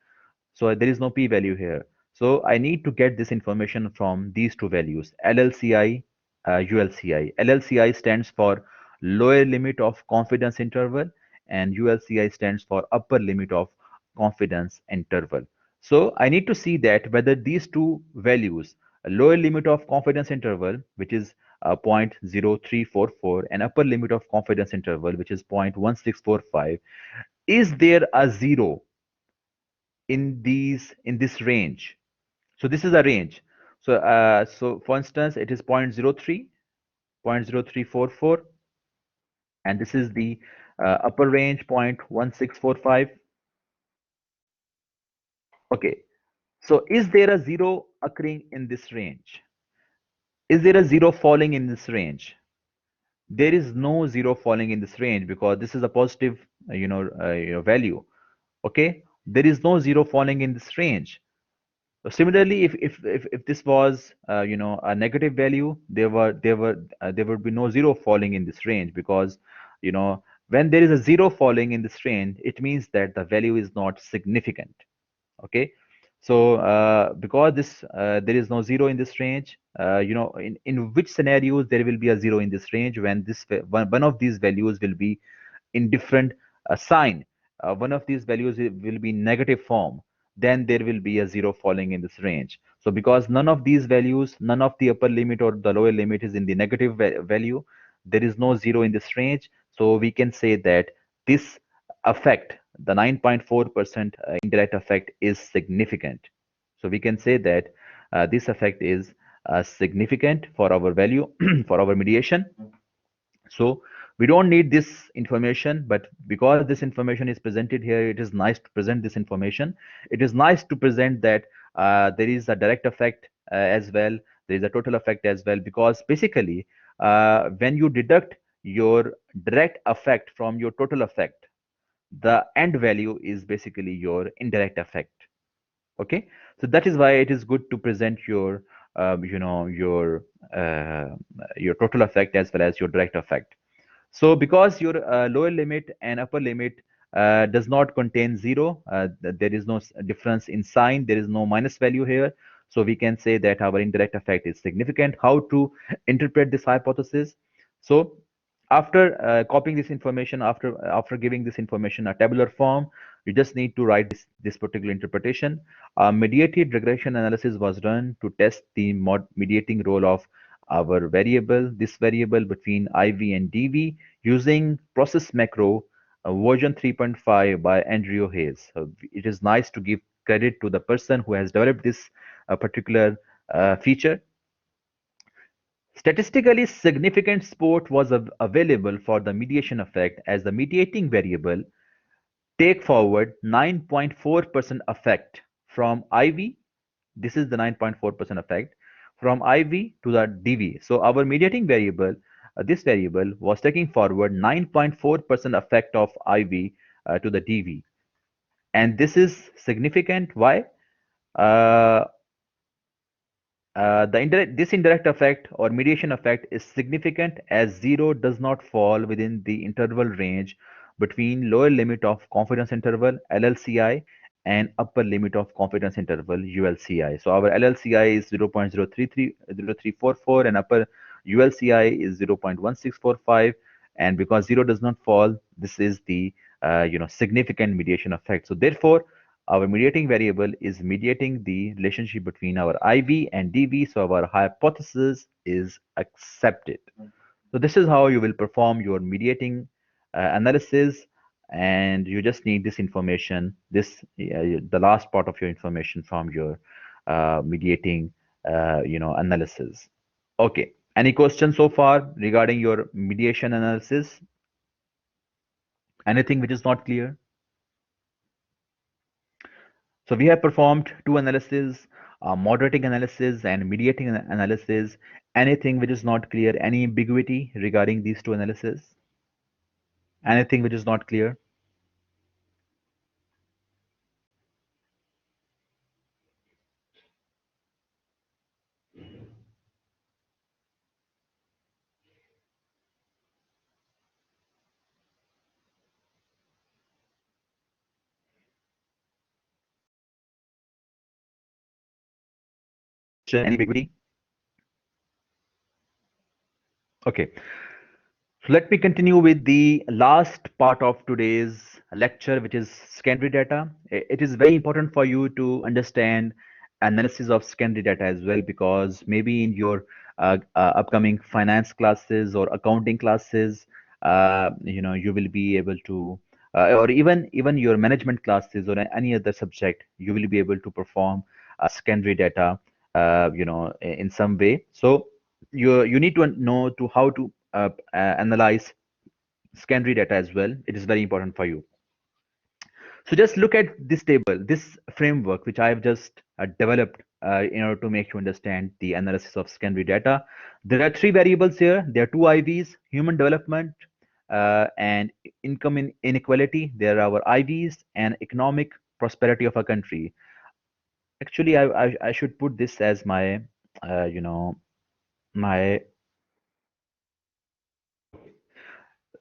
So there is no p-value here. So I need to get this information from these two values, LLCI, ULCI. LLCI stands for lower limit of confidence interval, and ULCI stands for upper limit of confidence interval. So I need to see that whether these two values, a lower limit of confidence interval, which is 0.0344, and upper limit of confidence interval, which is 0.1645, is there a zero in this range? So this is a range. So for instance, it is 0.03, 0.0344, and this is the upper range, 0.1645. Okay, so is there a zero occurring in this range? Is there a zero falling in this range? There is no zero falling in this range because this is a positive value. Okay, there is no zero falling in this range. Similarly, if this was a negative value, there would be no zero falling in this range, because when there is a zero falling in this range, it means that the value is not significant. Okay, so because this there is no zero in this range, in which scenarios there will be a zero in this range? When one of these values will be in different sign, one of these values will be negative form, then there will be a zero falling in this range. So because none of these values, none of the upper limit or the lower limit is in the negative value, there is no zero in this range. So we can say that this effect, the 9.4% indirect effect, is significant. So we can say that this effect is significant for our value for our mediation. So we don't need this information, but because this information is presented here, it is nice to present this information. It is nice to present that there is a direct effect as well. There is a total effect as well, because basically, when you deduct your direct effect from your total effect, the end value is basically your indirect effect. Okay, so that is why it is good to present your, uh, your total effect as well as your direct effect. So because your lower limit and upper limit does not contain zero, there is no difference in sign, there is no minus value here. So we can say that our indirect effect is significant. How to interpret this hypothesis? So after copying this information, after giving this information a tabular form, you just need to write this particular interpretation. Mediated regression analysis was done to test the mediating role of our variable, this variable between IV and DV, using process macro version 3.5 by Andrew Hayes. So it is nice to give credit to the person who has developed this particular feature. Statistically significant support was available for the mediation effect, as the mediating variable take forward 9.4% effect from IV. This is the 9.4% effect from IV to the DV. So our mediating variable, this variable was taking forward 9.4% effect of IV to the DV. And this is significant. Why? Uh, this indirect effect or mediation effect is significant as zero does not fall within the interval range between lower limit of confidence interval LLCI and upper limit of confidence interval ULCI. So our LLCI is 0.033 and upper ULCI is 0.1645, and because zero does not fall, this is the significant mediation effect. So therefore, our mediating variable is mediating the relationship between our IV and DV, so our hypothesis is accepted. So this is how you will perform your mediating analysis, and you just need this information, the last part of your information from your mediating analysis. Okay. Any questions so far regarding your mediation analysis? Anything which is not clear? So we have performed two analyses, moderating analysis and mediating analysis. Anything which is not clear, any ambiguity regarding these two analyses? Anything which is not clear? Any ambiguity? Okay. So let me continue with the last part of today's lecture, which is secondary data. It is very important for you to understand analysis of secondary data as well, because maybe in your upcoming finance classes or accounting classes, you will be able to, or even your management classes or any other subject, you will be able to perform secondary data, in some way. So you need to know to how to analyze secondary data as well. It is very important for you. So just look at this table, this framework, which I have just developed in order to make you understand the analysis of secondary data. There are three variables here. There are two IVs: human development and income inequality. There are our IVs and economic prosperity of a country. Actually, I should put this as my, my,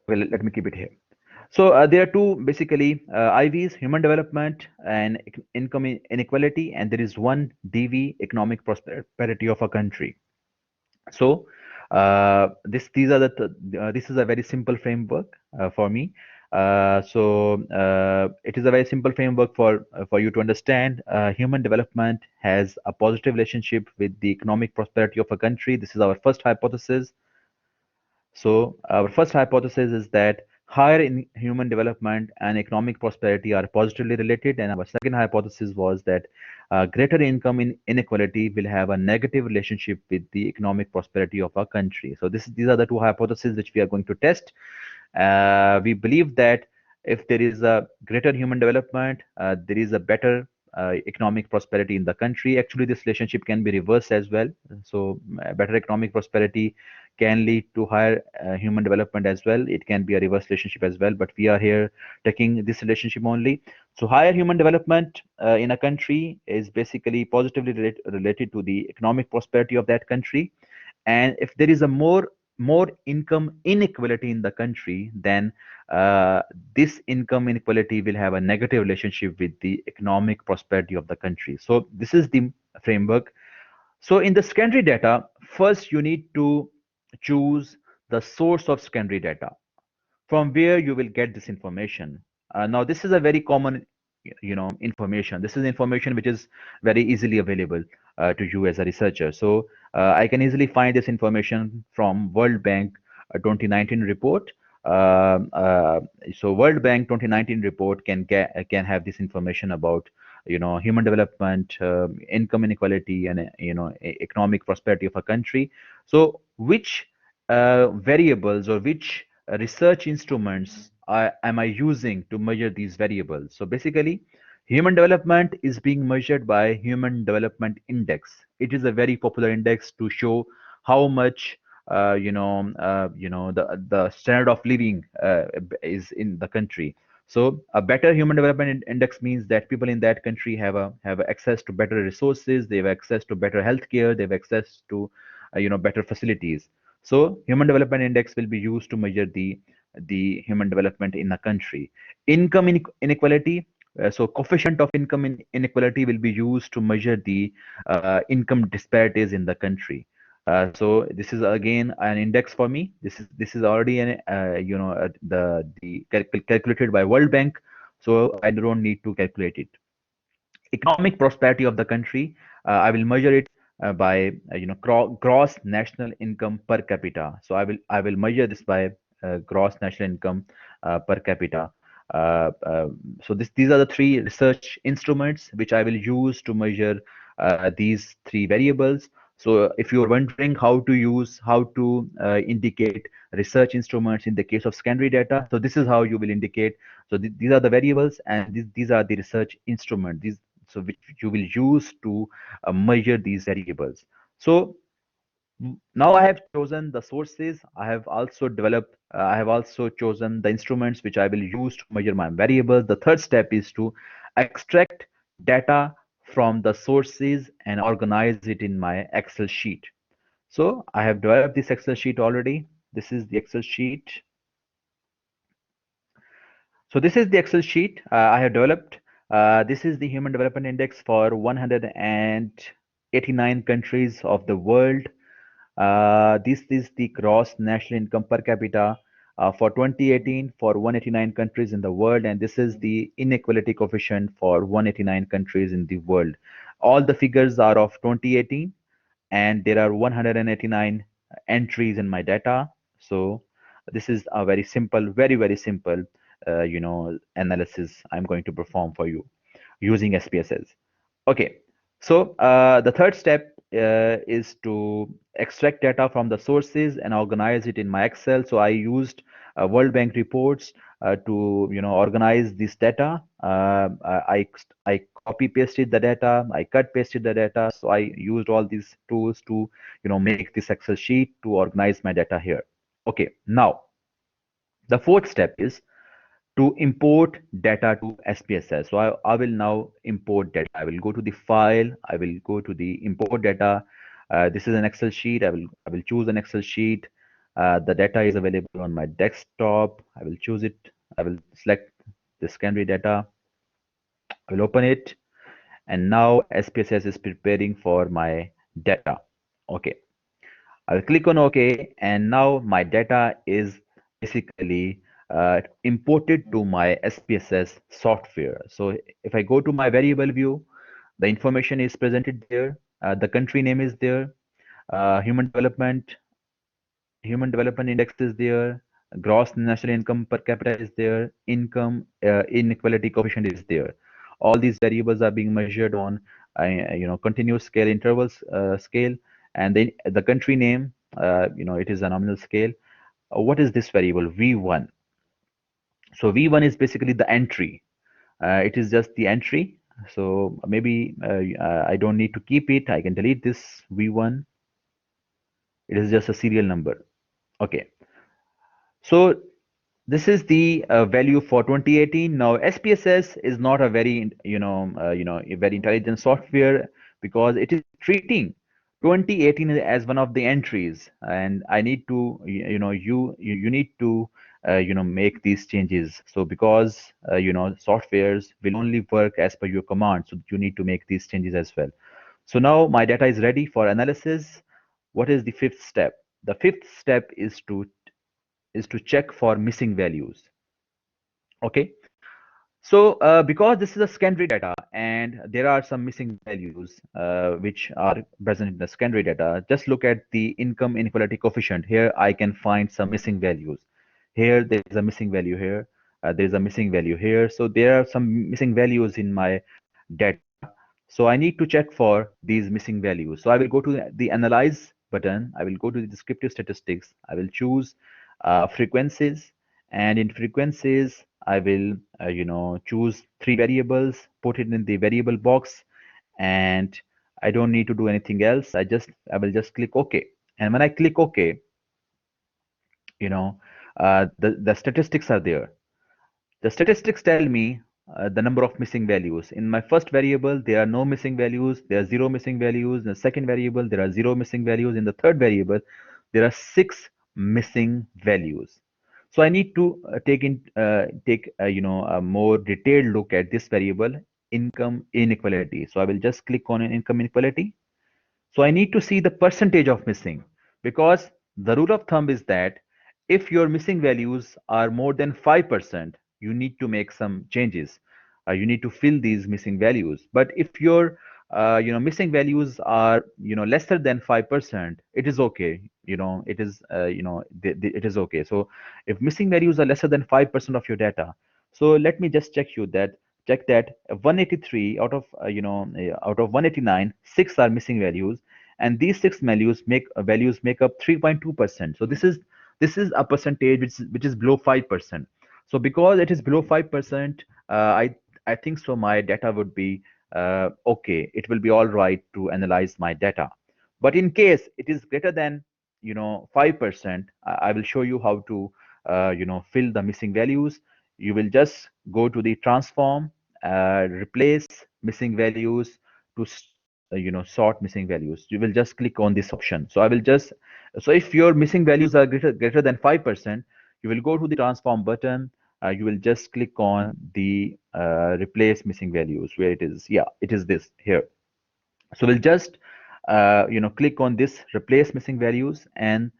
well, let me keep it here. So there are two basically IVs: human development and income inequality, and there is one DV: economic prosperity of a country. So this is a very simple framework for me. It is a very simple framework for you to understand. Human development has a positive relationship with the economic prosperity of a country. This is our first hypothesis. So our first hypothesis is that higher in human development and economic prosperity are positively related, and our second hypothesis was that greater income inequality will have a negative relationship with the economic prosperity of our country. So these are the two hypotheses which we are going to test. We believe that if there is a greater human development, there is a better economic prosperity in the country. Actually, this relationship can be reversed as well. So, better economic prosperity can lead to higher human development as well. It can be a reverse relationship as well, but we are here taking this relationship only. So, higher human development in a country is basically positively related to the economic prosperity of that country. And if there is a more income inequality in the country, then this income inequality will have a negative relationship with the economic prosperity of the country. So this is the framework. So in the secondary data, first you need to choose the source of secondary data, from where you will get this information. Now, this is a very common, information. This is information which is very easily available to you as a researcher. So I can easily find this information from World Bank 2019 report. So World Bank 2019 report can have this information about human development, income inequality, and economic prosperity of a country. So which variables or which research instruments am I using to measure these variables? So basically, human development is being measured by Human Development Index. It is a very popular index to show how much the standard of living is in the country. So a better human development index means that people in that country have access to better resources, they have access to better healthcare, they have access to better facilities. So human development index will be used to measure the human development in a country. Income inequality. So coefficient of income inequality will be used to measure the income disparities in the country. So this is again an index for me. This is already calculated by World Bank, so I don't need to calculate it. Economic prosperity of the country, I will measure it by gross national income per capita. So I will measure this by gross national income per capita. So these are the three research instruments which I will use to measure these three variables. So if you are wondering how to indicate research instruments in the case of secondary data, so this is how you will indicate. So these are the variables, and these are the research instrument. These so which you will use to measure these variables. So now I have chosen the sources. I have also chosen the instruments which I will use to measure my variables. The third step is to extract data from the sources and organize it in my Excel sheet. So I have developed this Excel sheet already. This is the Excel sheet. So this is the Excel sheet I have developed. This is the Human Development Index for 189 countries of the world. This is the gross national income per capita for 2018 for 189 countries in the world, and this is the inequality coefficient for 189 countries in the world. All the figures are of 2018, and there are 189 entries in my data. So this is a very simple, very simple, analysis I'm going to perform for you using SPSS. Okay, so the third step is to extract data from the sources and organize it in my Excel. So I used World Bank reports to organize this data. I copy pasted the data, I cut pasted the data. So I used all these tools to make this Excel sheet to organize my data here. Okay, now the fourth step is to import data to SPSS. So I will now import data. I will go to the file. I will go to the import data. This is an Excel sheet. I will choose an Excel sheet. The data is available on my desktop. I will choose it. I will select the secondary data. I will open it. And now SPSS is preparing for my data. Okay. I'll click on OK, and now my data is basically imported to my SPSS software. So if I go to my variable view, the information is presented there. The country name is there. Human development index is there. Gross national income per capita is there. Income inequality coefficient is there. All these variables are being measured on continuous scale intervals scale, and then the country name, it is a nominal scale. What is this variable v1? So v1 is basically the entry. It is just the entry. So maybe I don't need to keep it. I can delete this v1. It is just a serial number. Okay. So this is the value for 2018. Now SPSS is not a very a very intelligent software, because it is treating 2018 as one of the entries, and I need to you need to make these changes. So because softwares will only work as per your command, so you need to make these changes as well. So now my data is ready for analysis. What is the fifth step? The fifth step is to check for missing values. Okay, so because this is a secondary data and there are some missing values which are present in the secondary data, just look at the income inequality coefficient. Here I can find some missing values. Here there is a missing value here. There is a missing value here. So there are some missing values in my data. So I need to check for these missing values. So I will go to the analyze button. I will go to the descriptive statistics. I will choose frequencies, and in frequencies I will choose three variables, put it in the variable box, and I don't need to do anything else. I will just click OK. And when I click OK, the statistics are there. The statistics tell me the number of missing values. In my first variable, there are no missing values. There are zero missing values. In the second variable, there are zero missing values. In the third variable, there are six missing values. So I need to take a more detailed look at this variable, income inequality. So I will just click on an income inequality. So I need to see the percentage of missing, because the rule of thumb is that if your missing values are more than 5%, you need to make some changes. You need to fill these missing values. But if your missing values are lesser than 5%, it is okay. It is it is okay. So if missing values are lesser than 5% of your data, so let me just check that 183 out of 189, 6 are missing values, and these six values make up 3.2%. So this is a percentage which is below 5%. So because it is below 5%, I think so my data would be okay. It will be all right to analyze my data. But in case it is greater than 5%, I will show you how to fill the missing values. You will just go to the transform, replace missing values to sort missing values. You will just click on this option. So if your missing values are greater than 5%, you will go to the transform button. You will just click on the replace missing values, where it is. Yeah, it is this here. So we'll just click on this replace missing values and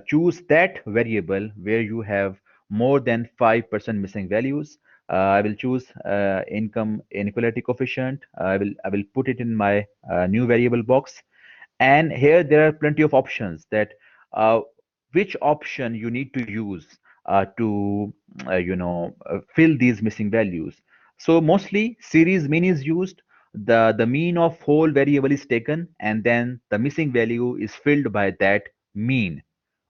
choose that variable where you have more than 5% missing values. I will choose income inequality coefficient. I will put it in my new variable box, and here there are plenty of options that uh, which option you need to use to fill these missing values. So mostly series mean is used. The mean of whole variable is taken, and then the missing value is filled by that mean.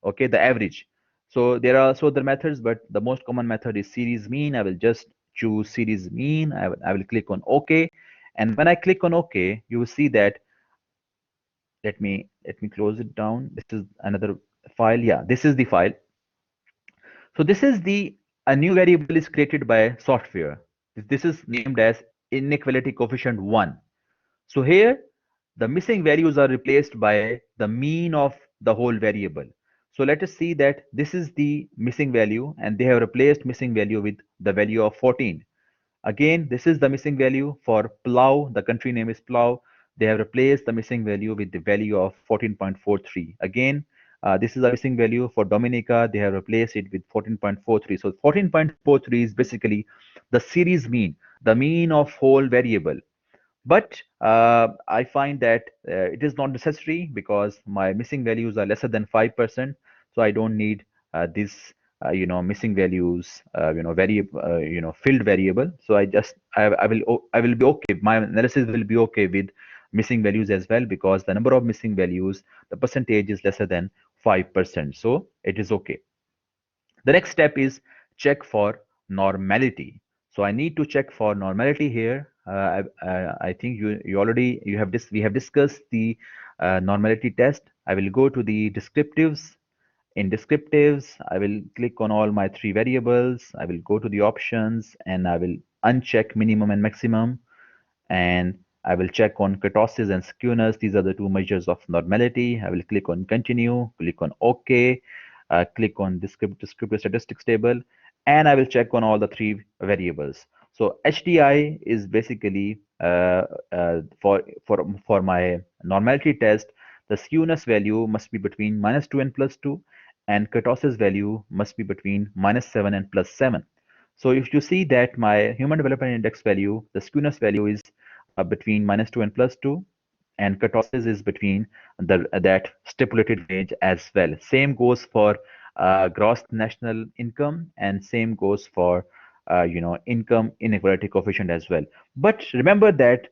Okay, the average. So there are also other methods, but the most common method is series mean. I will just choose series mean. I will click on OK, and when I click on OK, you will see that, let me close it down. This is another file. Yeah, this is the file. So this is the a new variable is created by software. This is named as inequality coefficient 1. So here the missing values are replaced by the mean of the whole variable. So let us see that this is the missing value, and they have replaced missing value with the value of 14. Again, this is the missing value for plow. The country name is plow. They have replaced the missing value with the value of 14.43. Again, this is a missing value for Dominica. They have replaced it with 14.43. So 14.43 is basically the series mean, the mean of whole variable. But I find that it is not necessary because my missing values are lesser than 5%. So I don't need this, missing values, filled variable. So I will be okay. My analysis will be okay with missing values as well, because the number of missing values, the percentage is lesser than 5%. So it is okay. The next step is check for normality. So I need to check for normality here. I think we have discussed the normality test. I will go to the descriptives. In descriptives, I will click on all my three variables. I will go to the options and I will uncheck minimum and maximum, and I will check on kurtosis and skewness. These are the two measures of normality. I will click on continue, click on OK, click on descriptive statistics table, and I will check on all the three variables. So HDI is basically for my normality test, the skewness value must be between -2 and +2, and kurtosis value must be between -7 and +7. So if you see that my human development index value, the skewness value is between -2 and +2, and kurtosis is between that stipulated range as well. Same goes for gross national income, and same goes for income inequality coefficient as well. But remember that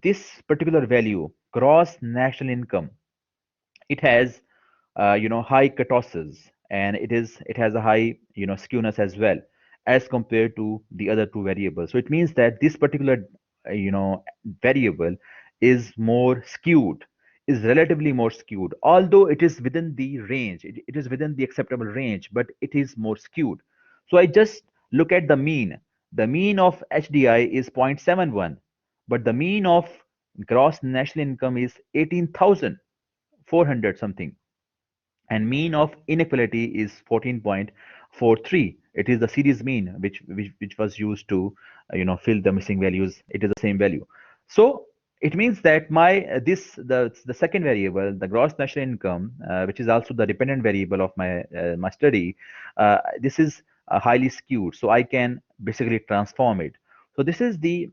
this particular value, gross national income, it has high kurtosis, and it has a high skewness as well as compared to the other two variables. So it means that this particular variable is more skewed, is relatively more skewed, although it is within the range, it is within the acceptable range, but it is more skewed. So I just look at the mean. The mean of HDI is 0.71, but the mean of gross national income is 18,400 something, and mean of inequality is 14.43. It is the series mean which was used to fill the missing values. It is the same value. So it means that my the second variable, the gross national income, which is also the dependent variable of my study, this is highly skewed, so I can basically transform it. So this is the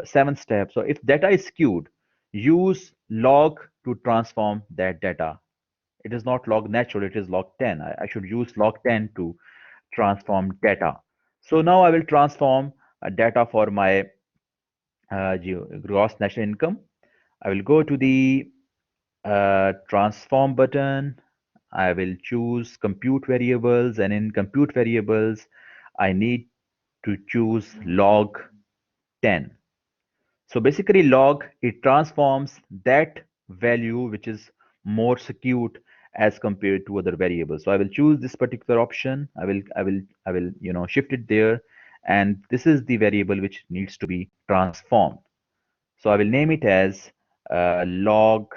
seventh step. So if data is skewed, use log to transform that data. It is not log natural, it is log 10. I should use log 10 to transform data. So now I will transform data for my gross national income. I will go to the Transform button. I will choose compute variables, and in compute variables, I need to choose log 10. So basically log, it transforms that value which is more skewed as compared to other variables. So I will choose this particular option. I will shift it there, and this is the variable which needs to be transformed. So I will name it as log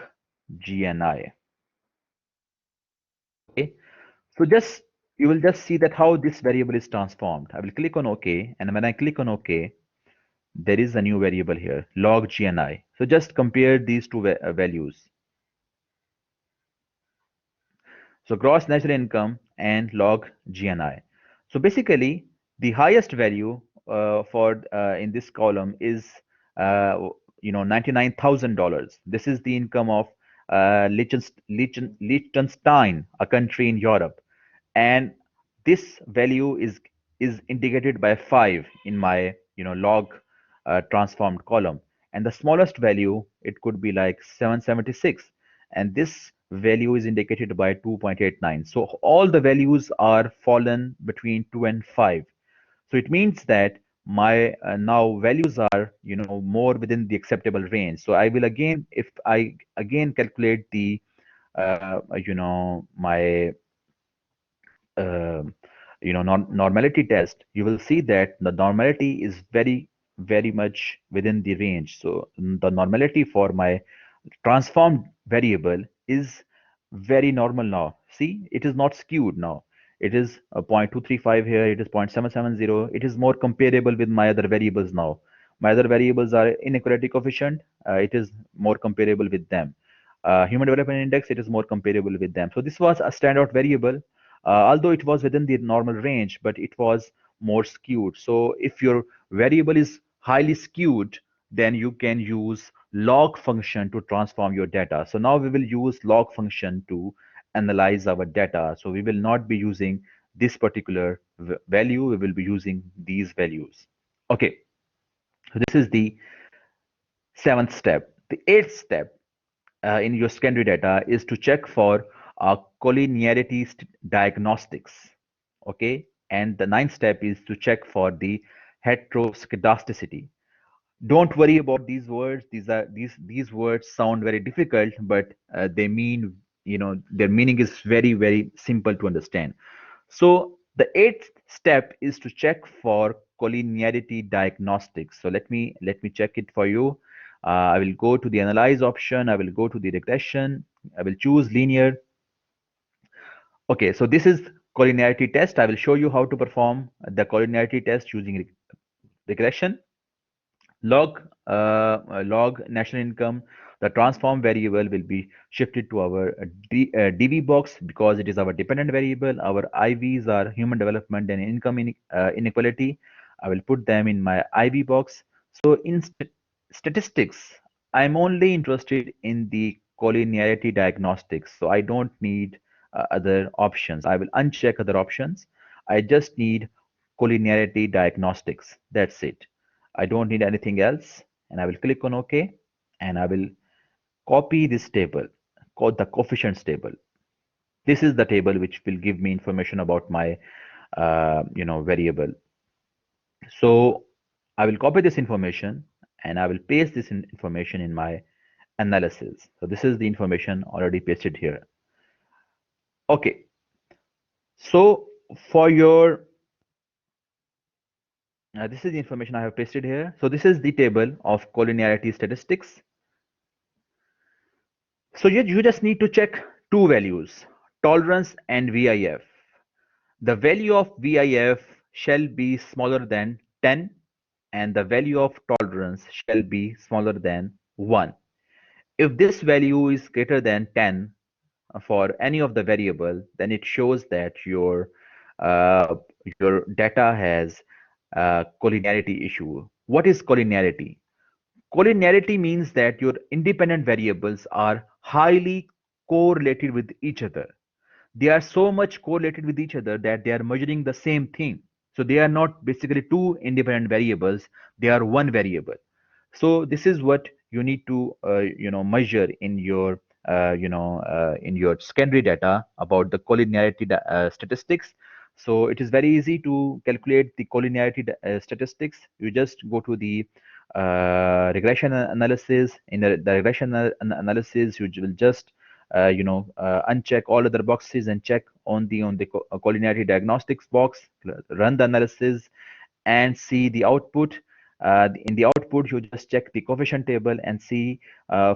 GNI. Okay. So just you will just see that how this variable is transformed. I will click on OK, and when I click on OK, there is a new variable here, log GNI. So just compare these two values. So gross national income and log GNI. So basically, the highest value for in this column is uh, $99,000. This is the income of Liechtenstein, a country in Europe, and this value is indicated by 5 in my log transformed column, and the smallest value, it could be like 776, and this value is indicated by 2.89. So all the values are fallen between 2 and 5. So it means that my now values are more within the acceptable range. So I will again, if I again calculate the my um normality test, you will see that the normality is very, very much within the range. So the normality for my transformed variable is very normal now. See, it is not skewed now. It is a 0.235 here, it is 0.770. It is more comparable with my other variables now. My other variables are inequality coefficient, it is more comparable with them. Human development index, it is more comparable with them. So this was a standout variable, although it was within the normal range, but it was more skewed. So if your variable is highly skewed, then you can use log function to transform your data. So now we will use log function to analyze our data. So we will not be using this particular value, we will be using these values. Okay, so this is the seventh step. The eighth step in your secondary data is to check for collinearity diagnostics. Okay, and the ninth step is to check for the heteroscedasticity. Don't worry about these words. These words sound very difficult, but they mean, their meaning is very, very simple to understand. So the eighth step is to check for collinearity diagnostics. So let me check it for you. I will go to the analyze option. I will go to the regression. I will choose linear. Okay, so this is collinearity test. I will show you how to perform the collinearity test using regression. Log national income, the transform variable will be shifted to our dv box because it is our dependent variable. Our ivs are human development and income inequality. I will put them in my iv box. So in statistics, I'm only interested in the collinearity diagnostics, so I don't need other options. I will uncheck other options. I just need collinearity diagnostics. That's it. I don't need anything else, and I will click on OK, and I will copy this table called the coefficients table. This is the table which will give me information about my variable. So I will copy this information and I will paste this information in my analysis. So this is the information already pasted here. Okay, so for your this is the information I have pasted here. So this is the table of collinearity statistics. So you just need to check two values, tolerance and VIF. The value of VIF shall be smaller than 10 and the value of tolerance shall be smaller than 1. If this value is greater than 10 for any of the variable, then it shows that uh, your data has a collinearity issue. What is collinearity? Collinearity means that your independent variables are highly correlated with each other. They are so much correlated with each other that they are measuring the same thing. So they are not basically two independent variables, they are one variable. So this is what you need to measure in your in your secondary data about the collinearity statistics. So it is very easy to calculate the collinearity statistics. You just go to the regression analysis. In the regression analysis, you will just uncheck all other boxes and check on the collinearity diagnostics box, run the analysis, and see the output. In the output, you just check the coefficient table and see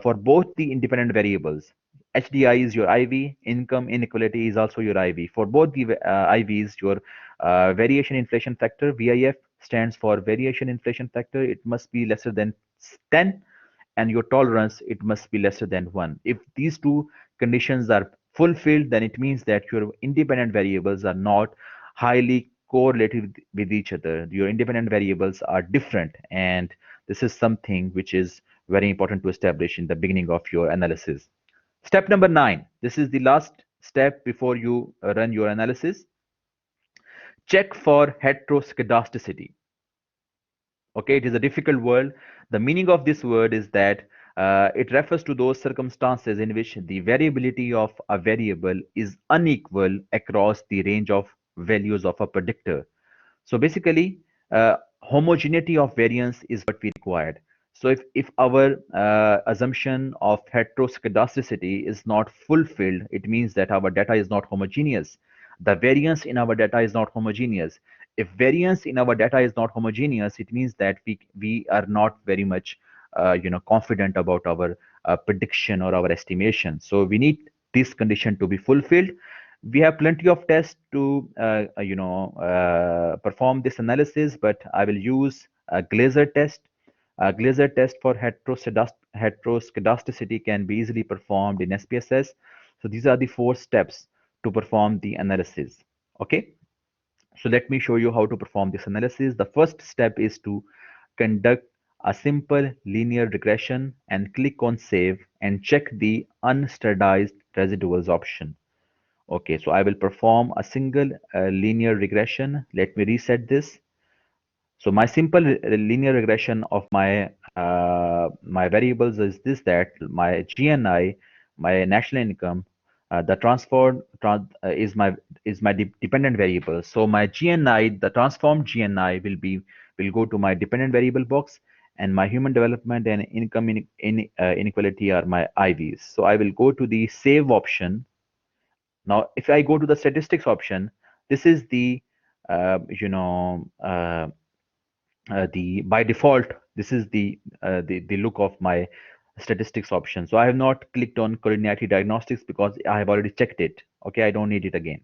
for both the independent variables. HDI is your IV, income inequality is also your IV. For both the IVs, your variation inflation factor, VIF, stands for variation inflation factor. It must be lesser than 10, and your tolerance, it must be lesser than 1. If these two conditions are fulfilled, then it means that your independent variables are not highly correlated with each other. Your independent variables are different, and this is something which is very important to establish in the beginning of your analysis. Step number 9, this is the last step before you run your analysis. Check for heteroscedasticity. Okay, it is a difficult word. The meaning of this word is that it refers to those circumstances in which the variability of a variable is unequal across the range of values of a predictor. So basically, homogeneity of variance is what we required. So if our assumption of heteroscedasticity is not fulfilled, it means that our data is not homogeneous. The variance in our data is not homogeneous. If variance in our data is not homogeneous, it means that we are not very much confident about our prediction or our estimation. So we need this condition to be fulfilled. We have plenty of tests to perform this analysis, but I will use a Glaser test. A Glaser test for heteroscedasticity can be easily performed in SPSS. So these are the 4 steps to perform the analysis. Okay, so let me show you how to perform this analysis. The first step is to conduct a simple linear regression and click on save and check the unstandardized residuals option. Okay, so I will perform a single linear regression. Let me reset this. So my simple linear regression of my variables is this: that my GNI, my national income, the is my dependent variable. So my GNI, the transformed GNI will go to my dependent variable box, and my human development and income inequality are my IVs. So I will go to the save option. Now, if I go to the statistics option, this is uh, you know uh, the by default, this is the look of my statistics option. So I have not clicked on collinearity diagnostics because I have already checked it. Okay, I don't need it again.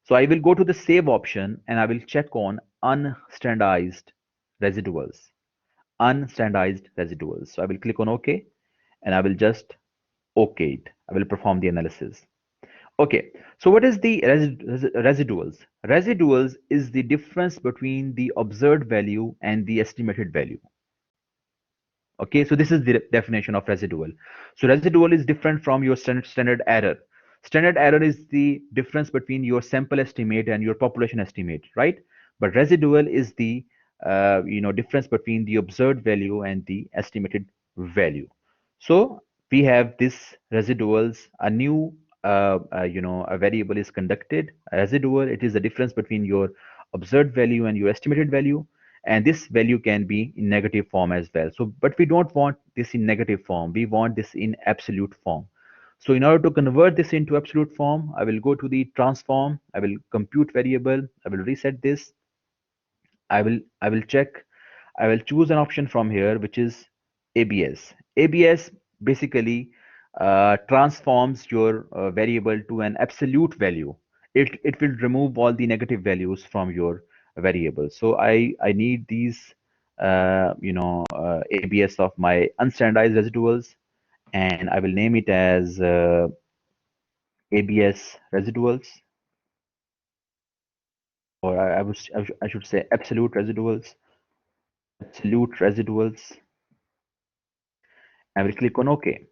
So I will go to the save option and I will check on unstandardized residuals. Unstandardized residuals. So I will click on OK, and I will just OK it. I will perform the analysis. Okay, so what is the residuals? Residuals is the difference between the observed value and the estimated value. Okay, so this is the definition of residual. So residual is different from your standard error. Standard error is the difference between your sample estimate and your population estimate, right? But residual is the difference between the observed value and the estimated value. So we have this residuals. A new a variable is conducted. A residual, it is the difference between your observed value and your estimated value, and this value can be in negative form as well. So but we don't want this in negative form, we want this in absolute form. So in order to convert this into absolute form, I will go to the transform, I will compute variable, I will reset this, I will check, I will choose an option from here which is ABS. ABS basically transforms your variable to an absolute value. It will remove all the negative values from your variable. So I need these ABS of my unstandardized residuals, and I will name it as ABS residuals, or I should say absolute residuals. Absolute residuals. I will click on OK.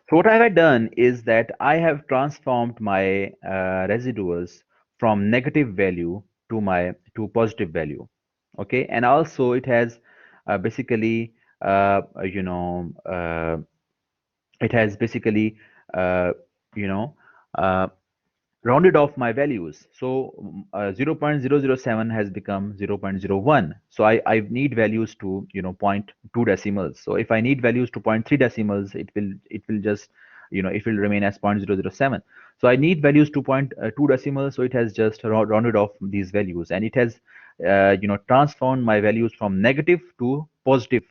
So what I have done is that I have transformed my residuals from negative value to positive value. Okay, and also it has basically uh, you know uh, it has basically uh, you know, uh, rounded off my values. So 0.007 has become 0.01. So I need values to, point 2 decimals. So if I need values to point 3 decimals, it will just, it will remain as 0.007. So I need values to point 2 decimals. So it has just rounded off these values, and it has, transformed my values from negative to positive,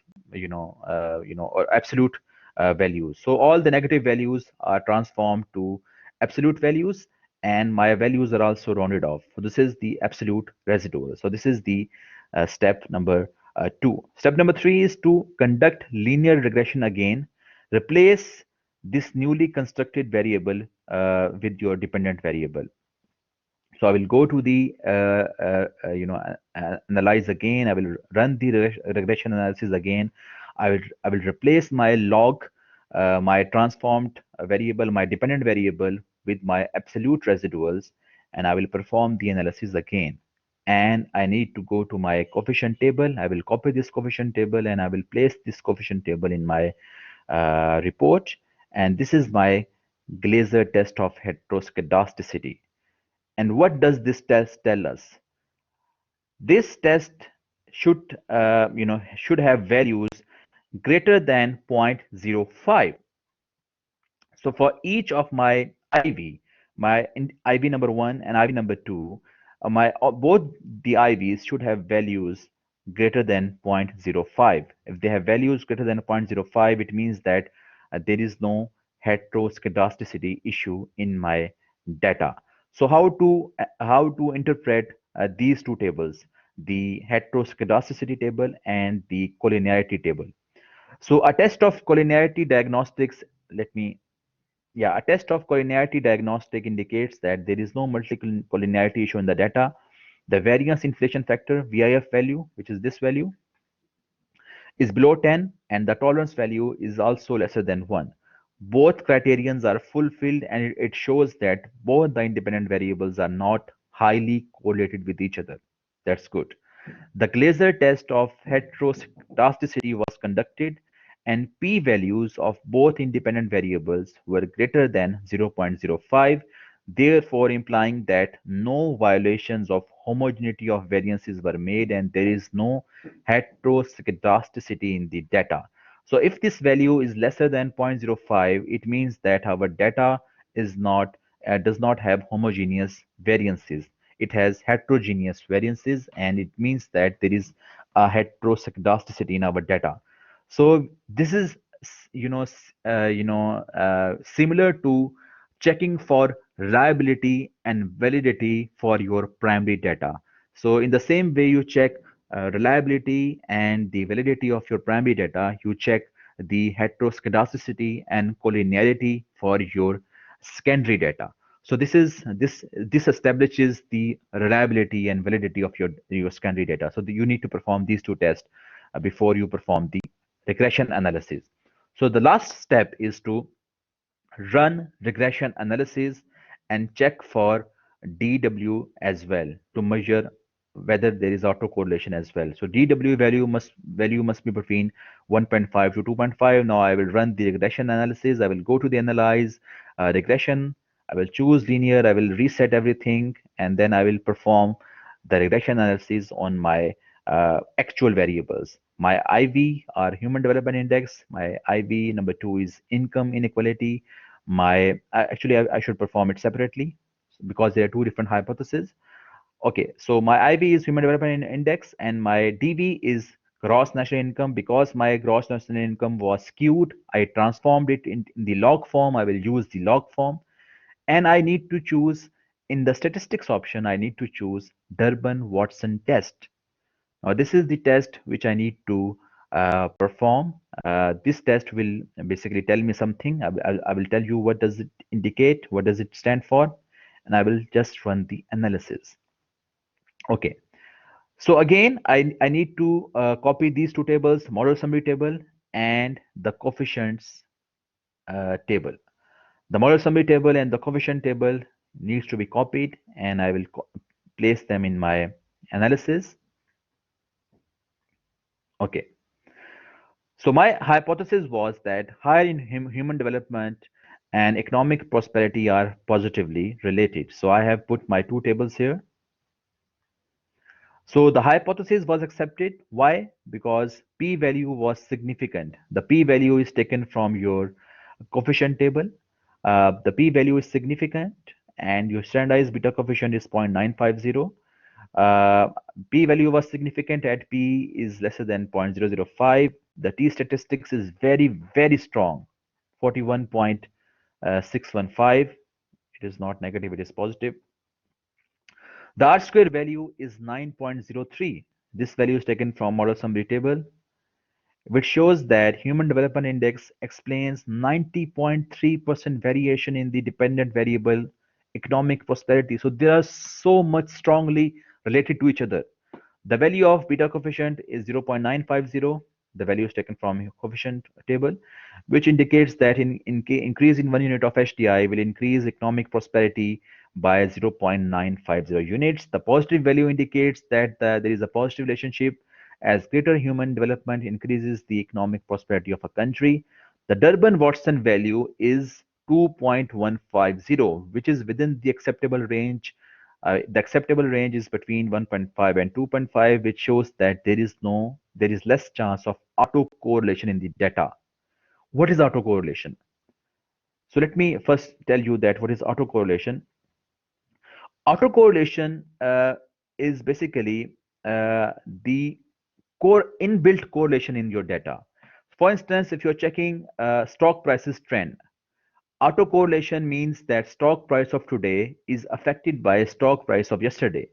or absolute values. So all the negative values are transformed to absolute values, and my values are also rounded off. So this is the absolute residual. So this is the step number two. Step number three is to conduct linear regression again. Replace this newly constructed variable with your dependent variable. So I will go to the analyze again. I will run the regression analysis again. I will replace my log, my transformed variable, my dependent variable with my absolute residuals, and I will perform the analysis again. And I need to go to my coefficient table. I will copy this coefficient table and I will place this coefficient table in my report. And this is my Glaser test of heteroscedasticity. And what does this test tell us? This test should have values greater than 0.05. So for each of my IV, IV number one and IV number two, my both the IVs should have values greater than zero point zero 0.05. If they have values greater than zero point zero 0.05, it means that there is no heteroscedasticity issue in my data. So how to interpret these two tables, the heteroscedasticity table and the collinearity table? So a test of collinearity diagnostics, let me yeah, a test of collinearity diagnostic indicates that there is no multicollinearity issue in the data. The variance inflation factor, VIF value, which is this value, is below 10, and the tolerance value is also lesser than 1. Both criterions are fulfilled, and it shows that both the independent variables are not highly correlated with each other. That's good. The Glaser test of heteroscedasticity was conducted, and p-values of both independent variables were greater than 0.05, therefore implying that no violations of homogeneity of variances were made and there is no heteroscedasticity in the data. So if this value is lesser than 0.05, it means that our data is not does not have homogeneous variances. It has heterogeneous variances, and it means that there is a heteroscedasticity in our data. So this is similar to checking for reliability and validity for your primary data. So in the same way you check reliability and the validity of your primary data, you check the heteroscedasticity and collinearity for your secondary data. So this establishes the reliability and validity of your secondary data. So you need to perform these two tests before you perform the regression analysis. So the last step is to run regression analysis and check for DW as well to measure whether there is autocorrelation as well. So DW value must be between 1.5 to 2.5. Now I will run the regression analysis. I will go to the analyze regression. I will choose linear. I will reset everything, and then I will perform the regression analysis on my actual variables. My IV are human development index. My IV number two is income inequality. I should perform it separately because there are two different hypotheses. Okay, so my IV is human development index, and my DV is gross national income. Because my gross national income was skewed, I transformed it in the log form. I will use the log form, and I need to choose in the statistics option. I need to choose Durbin-Watson test. Now, this is the test which I need to perform. This test will basically tell me something. I will tell you what does it indicate, what does it stand for, and I will just run the analysis. Okay. So again, I need to copy these two tables, model summary table and the coefficients table. The model summary table and the coefficient table needs to be copied, and I will place them in my analysis. Okay. So my hypothesis was that higher in human development and economic prosperity are positively related. So I have put my two tables here. So the hypothesis was accepted. Why? Because p-value was significant. The p-value is taken from your coefficient table. The p-value is significant, and your standardized beta coefficient is 0.950. Uh, p-value was significant at p is lesser than 0.005. The t statistics is very, very strong, 41.615. It is not negative, it is positive. The R square value is 9.03. This value is taken from model summary table, which shows that Human Development Index explains 90.3% variation in the dependent variable economic prosperity. So they are so much strongly related to each other. The value of beta coefficient is 0.950. The value is taken from coefficient table, which indicates that increase in 1 unit of HDI will increase economic prosperity by 0.950 units. The positive value indicates that there is a positive relationship as greater human development increases the economic prosperity of a country. The Durbin-Watson value is 2.150, which is within the acceptable range. The acceptable range is between 1.5 and 2.5, which shows that there is less chance of autocorrelation in the data. What is autocorrelation? So let me first tell you that what is autocorrelation. Autocorrelation is basically the core inbuilt correlation in your data. For instance, if you're checking stock prices trend, autocorrelation means that stock price of today is affected by stock price of yesterday.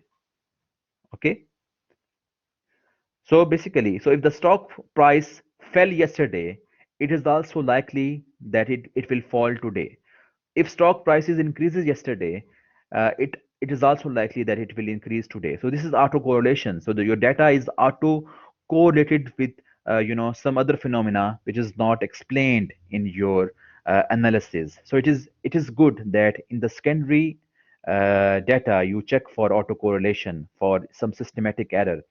Okay. So basically, so if the stock price fell yesterday, it is also likely that it will fall today. If stock prices increases yesterday, it is also likely that it will increase today. So this is autocorrelation. So your data is auto correlated with some other phenomena which is not explained in your analysis. So it is good that in the secondary data you check for autocorrelation for some systematic error.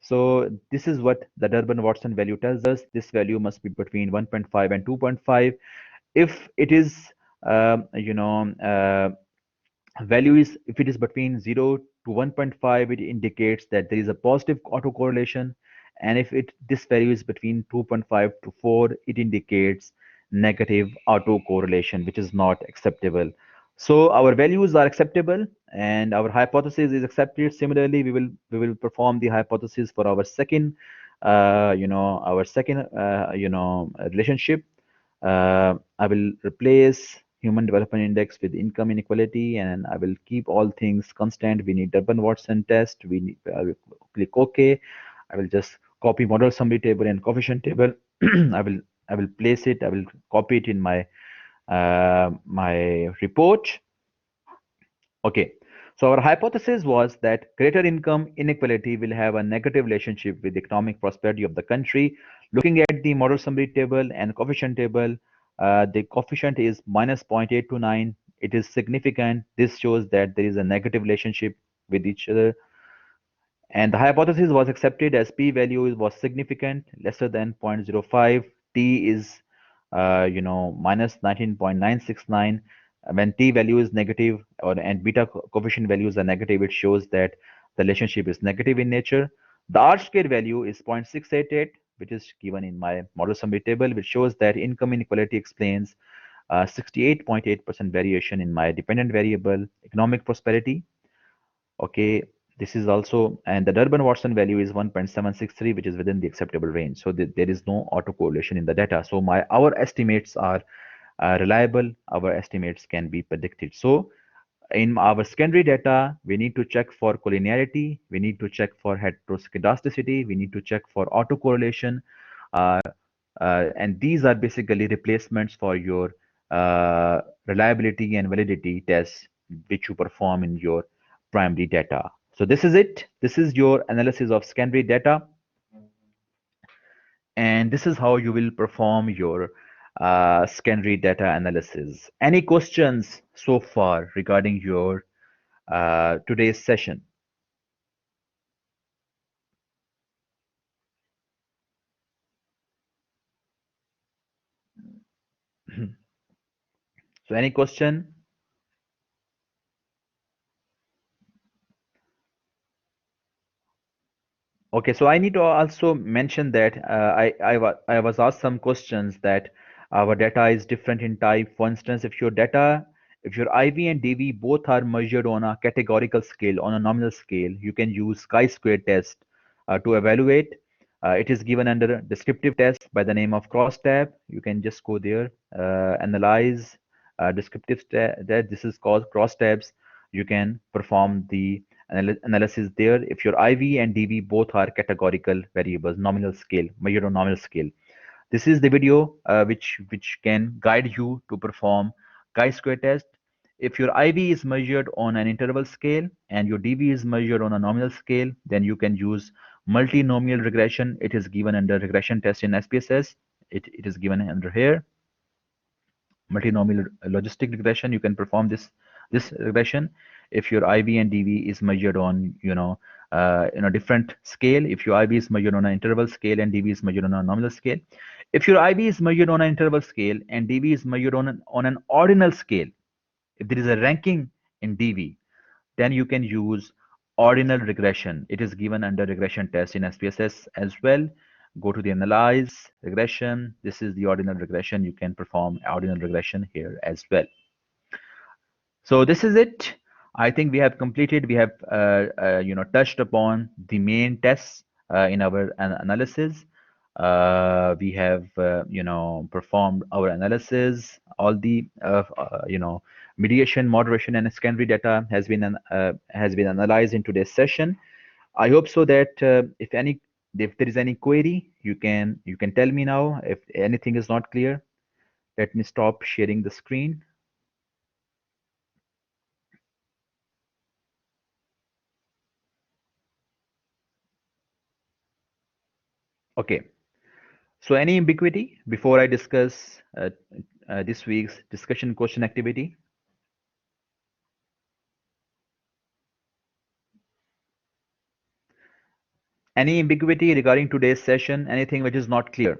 So this is what the Durbin-Watson value tells us. This value must be between 1.5 and 2.5. If it is value is if it is between 0 to 1.5, it indicates that there is a positive autocorrelation, and if it this value is between 2.5 to 4, it indicates negative autocorrelation, which is not acceptable. So our values are acceptable and our hypothesis is accepted. Similarly, we will perform the hypothesis for our second relationship. I will replace human development index with income inequality, and I will keep all things constant. We need Durbin-Watson test. I will click OK. I will just copy model summary table and coefficient table. I will I will place it. I will copy it in my report. Okay. So our hypothesis was that greater income inequality will have a negative relationship with economic prosperity of the country. Looking at the model summary table and coefficient table, the coefficient is minus 0.829. It is significant. This shows that there is a negative relationship with each other. And the hypothesis was accepted as p-value was significant, lesser than zero point zero 0.05. T is, minus 19.969. When t value is negative and beta coefficient values are negative, it shows that the relationship is negative in nature. The R square value is 0.688, which is given in my model summary table, which shows that income inequality explains 68.8% variation in my dependent variable economic prosperity. Okay, this is also, and the Durbin-Watson value is 1.763, which is within the acceptable range. So there is no autocorrelation in the data. So our estimates are reliable. Our estimates can be predicted. So in our secondary data, we need to check for collinearity. We need to check for heteroscedasticity. We need to check for autocorrelation. Uh, and these are basically replacements for your reliability and validity tests which you perform in your primary data. So this is it. This is your analysis of secondary data, and this is how you will perform your secondary data analysis. Any questions so far regarding your today's session? So any question? Okay, so I need to also mention that I was asked some questions that our data is different in type. For instance, if your IV and DV both are measured on a categorical scale, on a nominal scale, you can use chi-square test to evaluate. It is given under a descriptive test by the name of crosstab. You can just go there, analyze descriptive that this is called crosstabs. You can perform the analysis there if your IV and DV both are categorical variables, nominal scale, measured on nominal scale. This is the video which can guide you to perform chi-square test. If your IV is measured on an interval scale and your DV is measured on a nominal scale, then you can use multinomial regression. It is given under regression test in SPSS. It is given under here multinomial logistic regression. You can perform this regression if your IV and DV is measured on different scale. If your IV is measured on an interval scale and DV is measured on a nominal scale. If your IV is measured on an interval scale and DV is measured on an ordinal scale, if there is a ranking in DV, then you can use ordinal regression. It is given under regression test in SPSS as well. Go to the analyze regression. This is the ordinal regression. You can perform ordinal regression here as well. So this is it. I think we have completed. We have touched upon the main tests in our analysis. We have performed our analysis. All the mediation, moderation, and secondary data has been analyzed in today's session. I hope so that if there is any query, you can tell me now. If anything is not clear, let me stop sharing the screen. Okay. So any ambiguity before I discuss this week's discussion question activity? Any ambiguity regarding today's session? Anything which is not clear?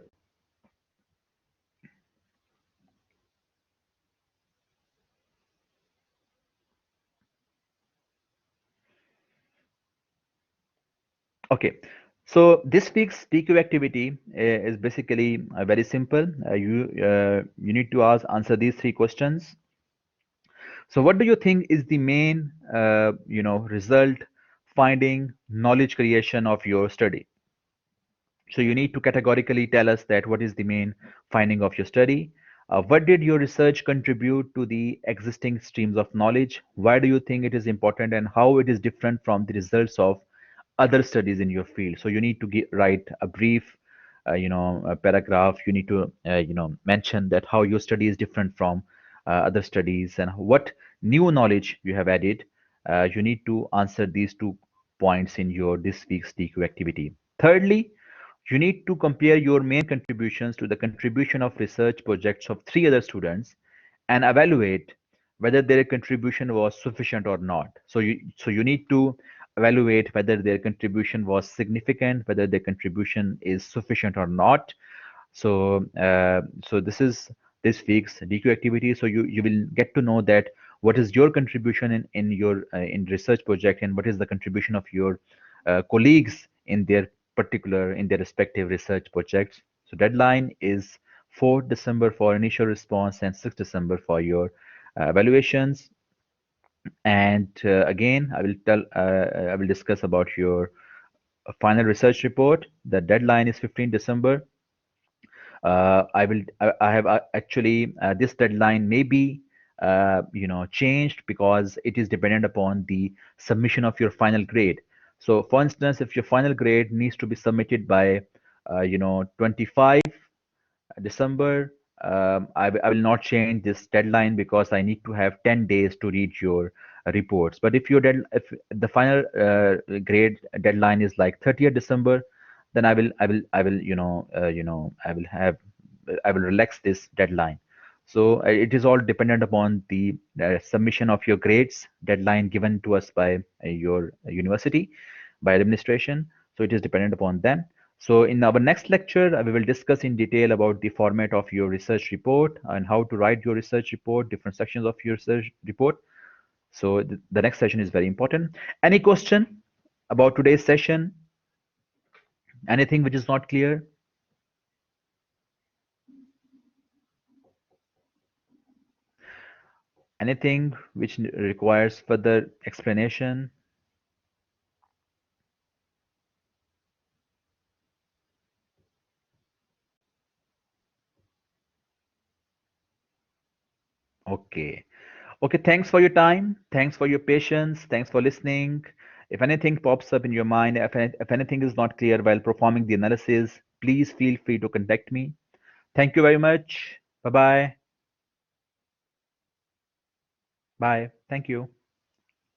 Okay. So this week's TQ activity is basically very simple. You need to answer these three questions. So what do you think is the main result, finding, knowledge creation of your study? So you need to categorically tell us that what is the main finding of your study. What did your research contribute to the existing streams of knowledge? Why do you think it is important and how it is different from the results of other studies in your field? So you need to write a brief, a paragraph. You need to, mention that how your study is different from other studies and what new knowledge you have added. You need to answer these 2 points in your this week's TQ activity. Thirdly, you need to compare your main contributions to the contribution of research projects of 3 other students and evaluate whether their contribution was sufficient or not. So you need to evaluate whether their contribution was significant, whether their contribution is sufficient or not. So this is this week's DQ activity. So you will get to know that what is your contribution in your in research project and what is the contribution of your colleagues in their respective research projects. So deadline is 4th December for initial response and 6th December for your evaluations. And again, I will discuss about your final research report. The deadline is 15th December. I have actually this deadline may be changed because it is dependent upon the submission of your final grade. So for instance, if your final grade needs to be submitted by 25 December, I will not change this deadline because I need to have 10 days to read your reports. But if the final grade deadline is like 30th December, then I will relax this deadline. So it is all dependent upon the submission of your grades deadline given to us by your university, by administration. So it is dependent upon them. So in our next lecture, we will discuss in detail about the format of your research report and how to write your research report, different sections of your research report. So the next session is very important. Any question about today's session? Anything which is not clear? Anything which requires further explanation? Okay. Okay, thanks for your time. Thanks for your patience. Thanks for listening. If anything pops up in your mind, if anything is not clear while performing the analysis, please feel free to contact me. Thank you very much. Bye bye. Bye. Thank you.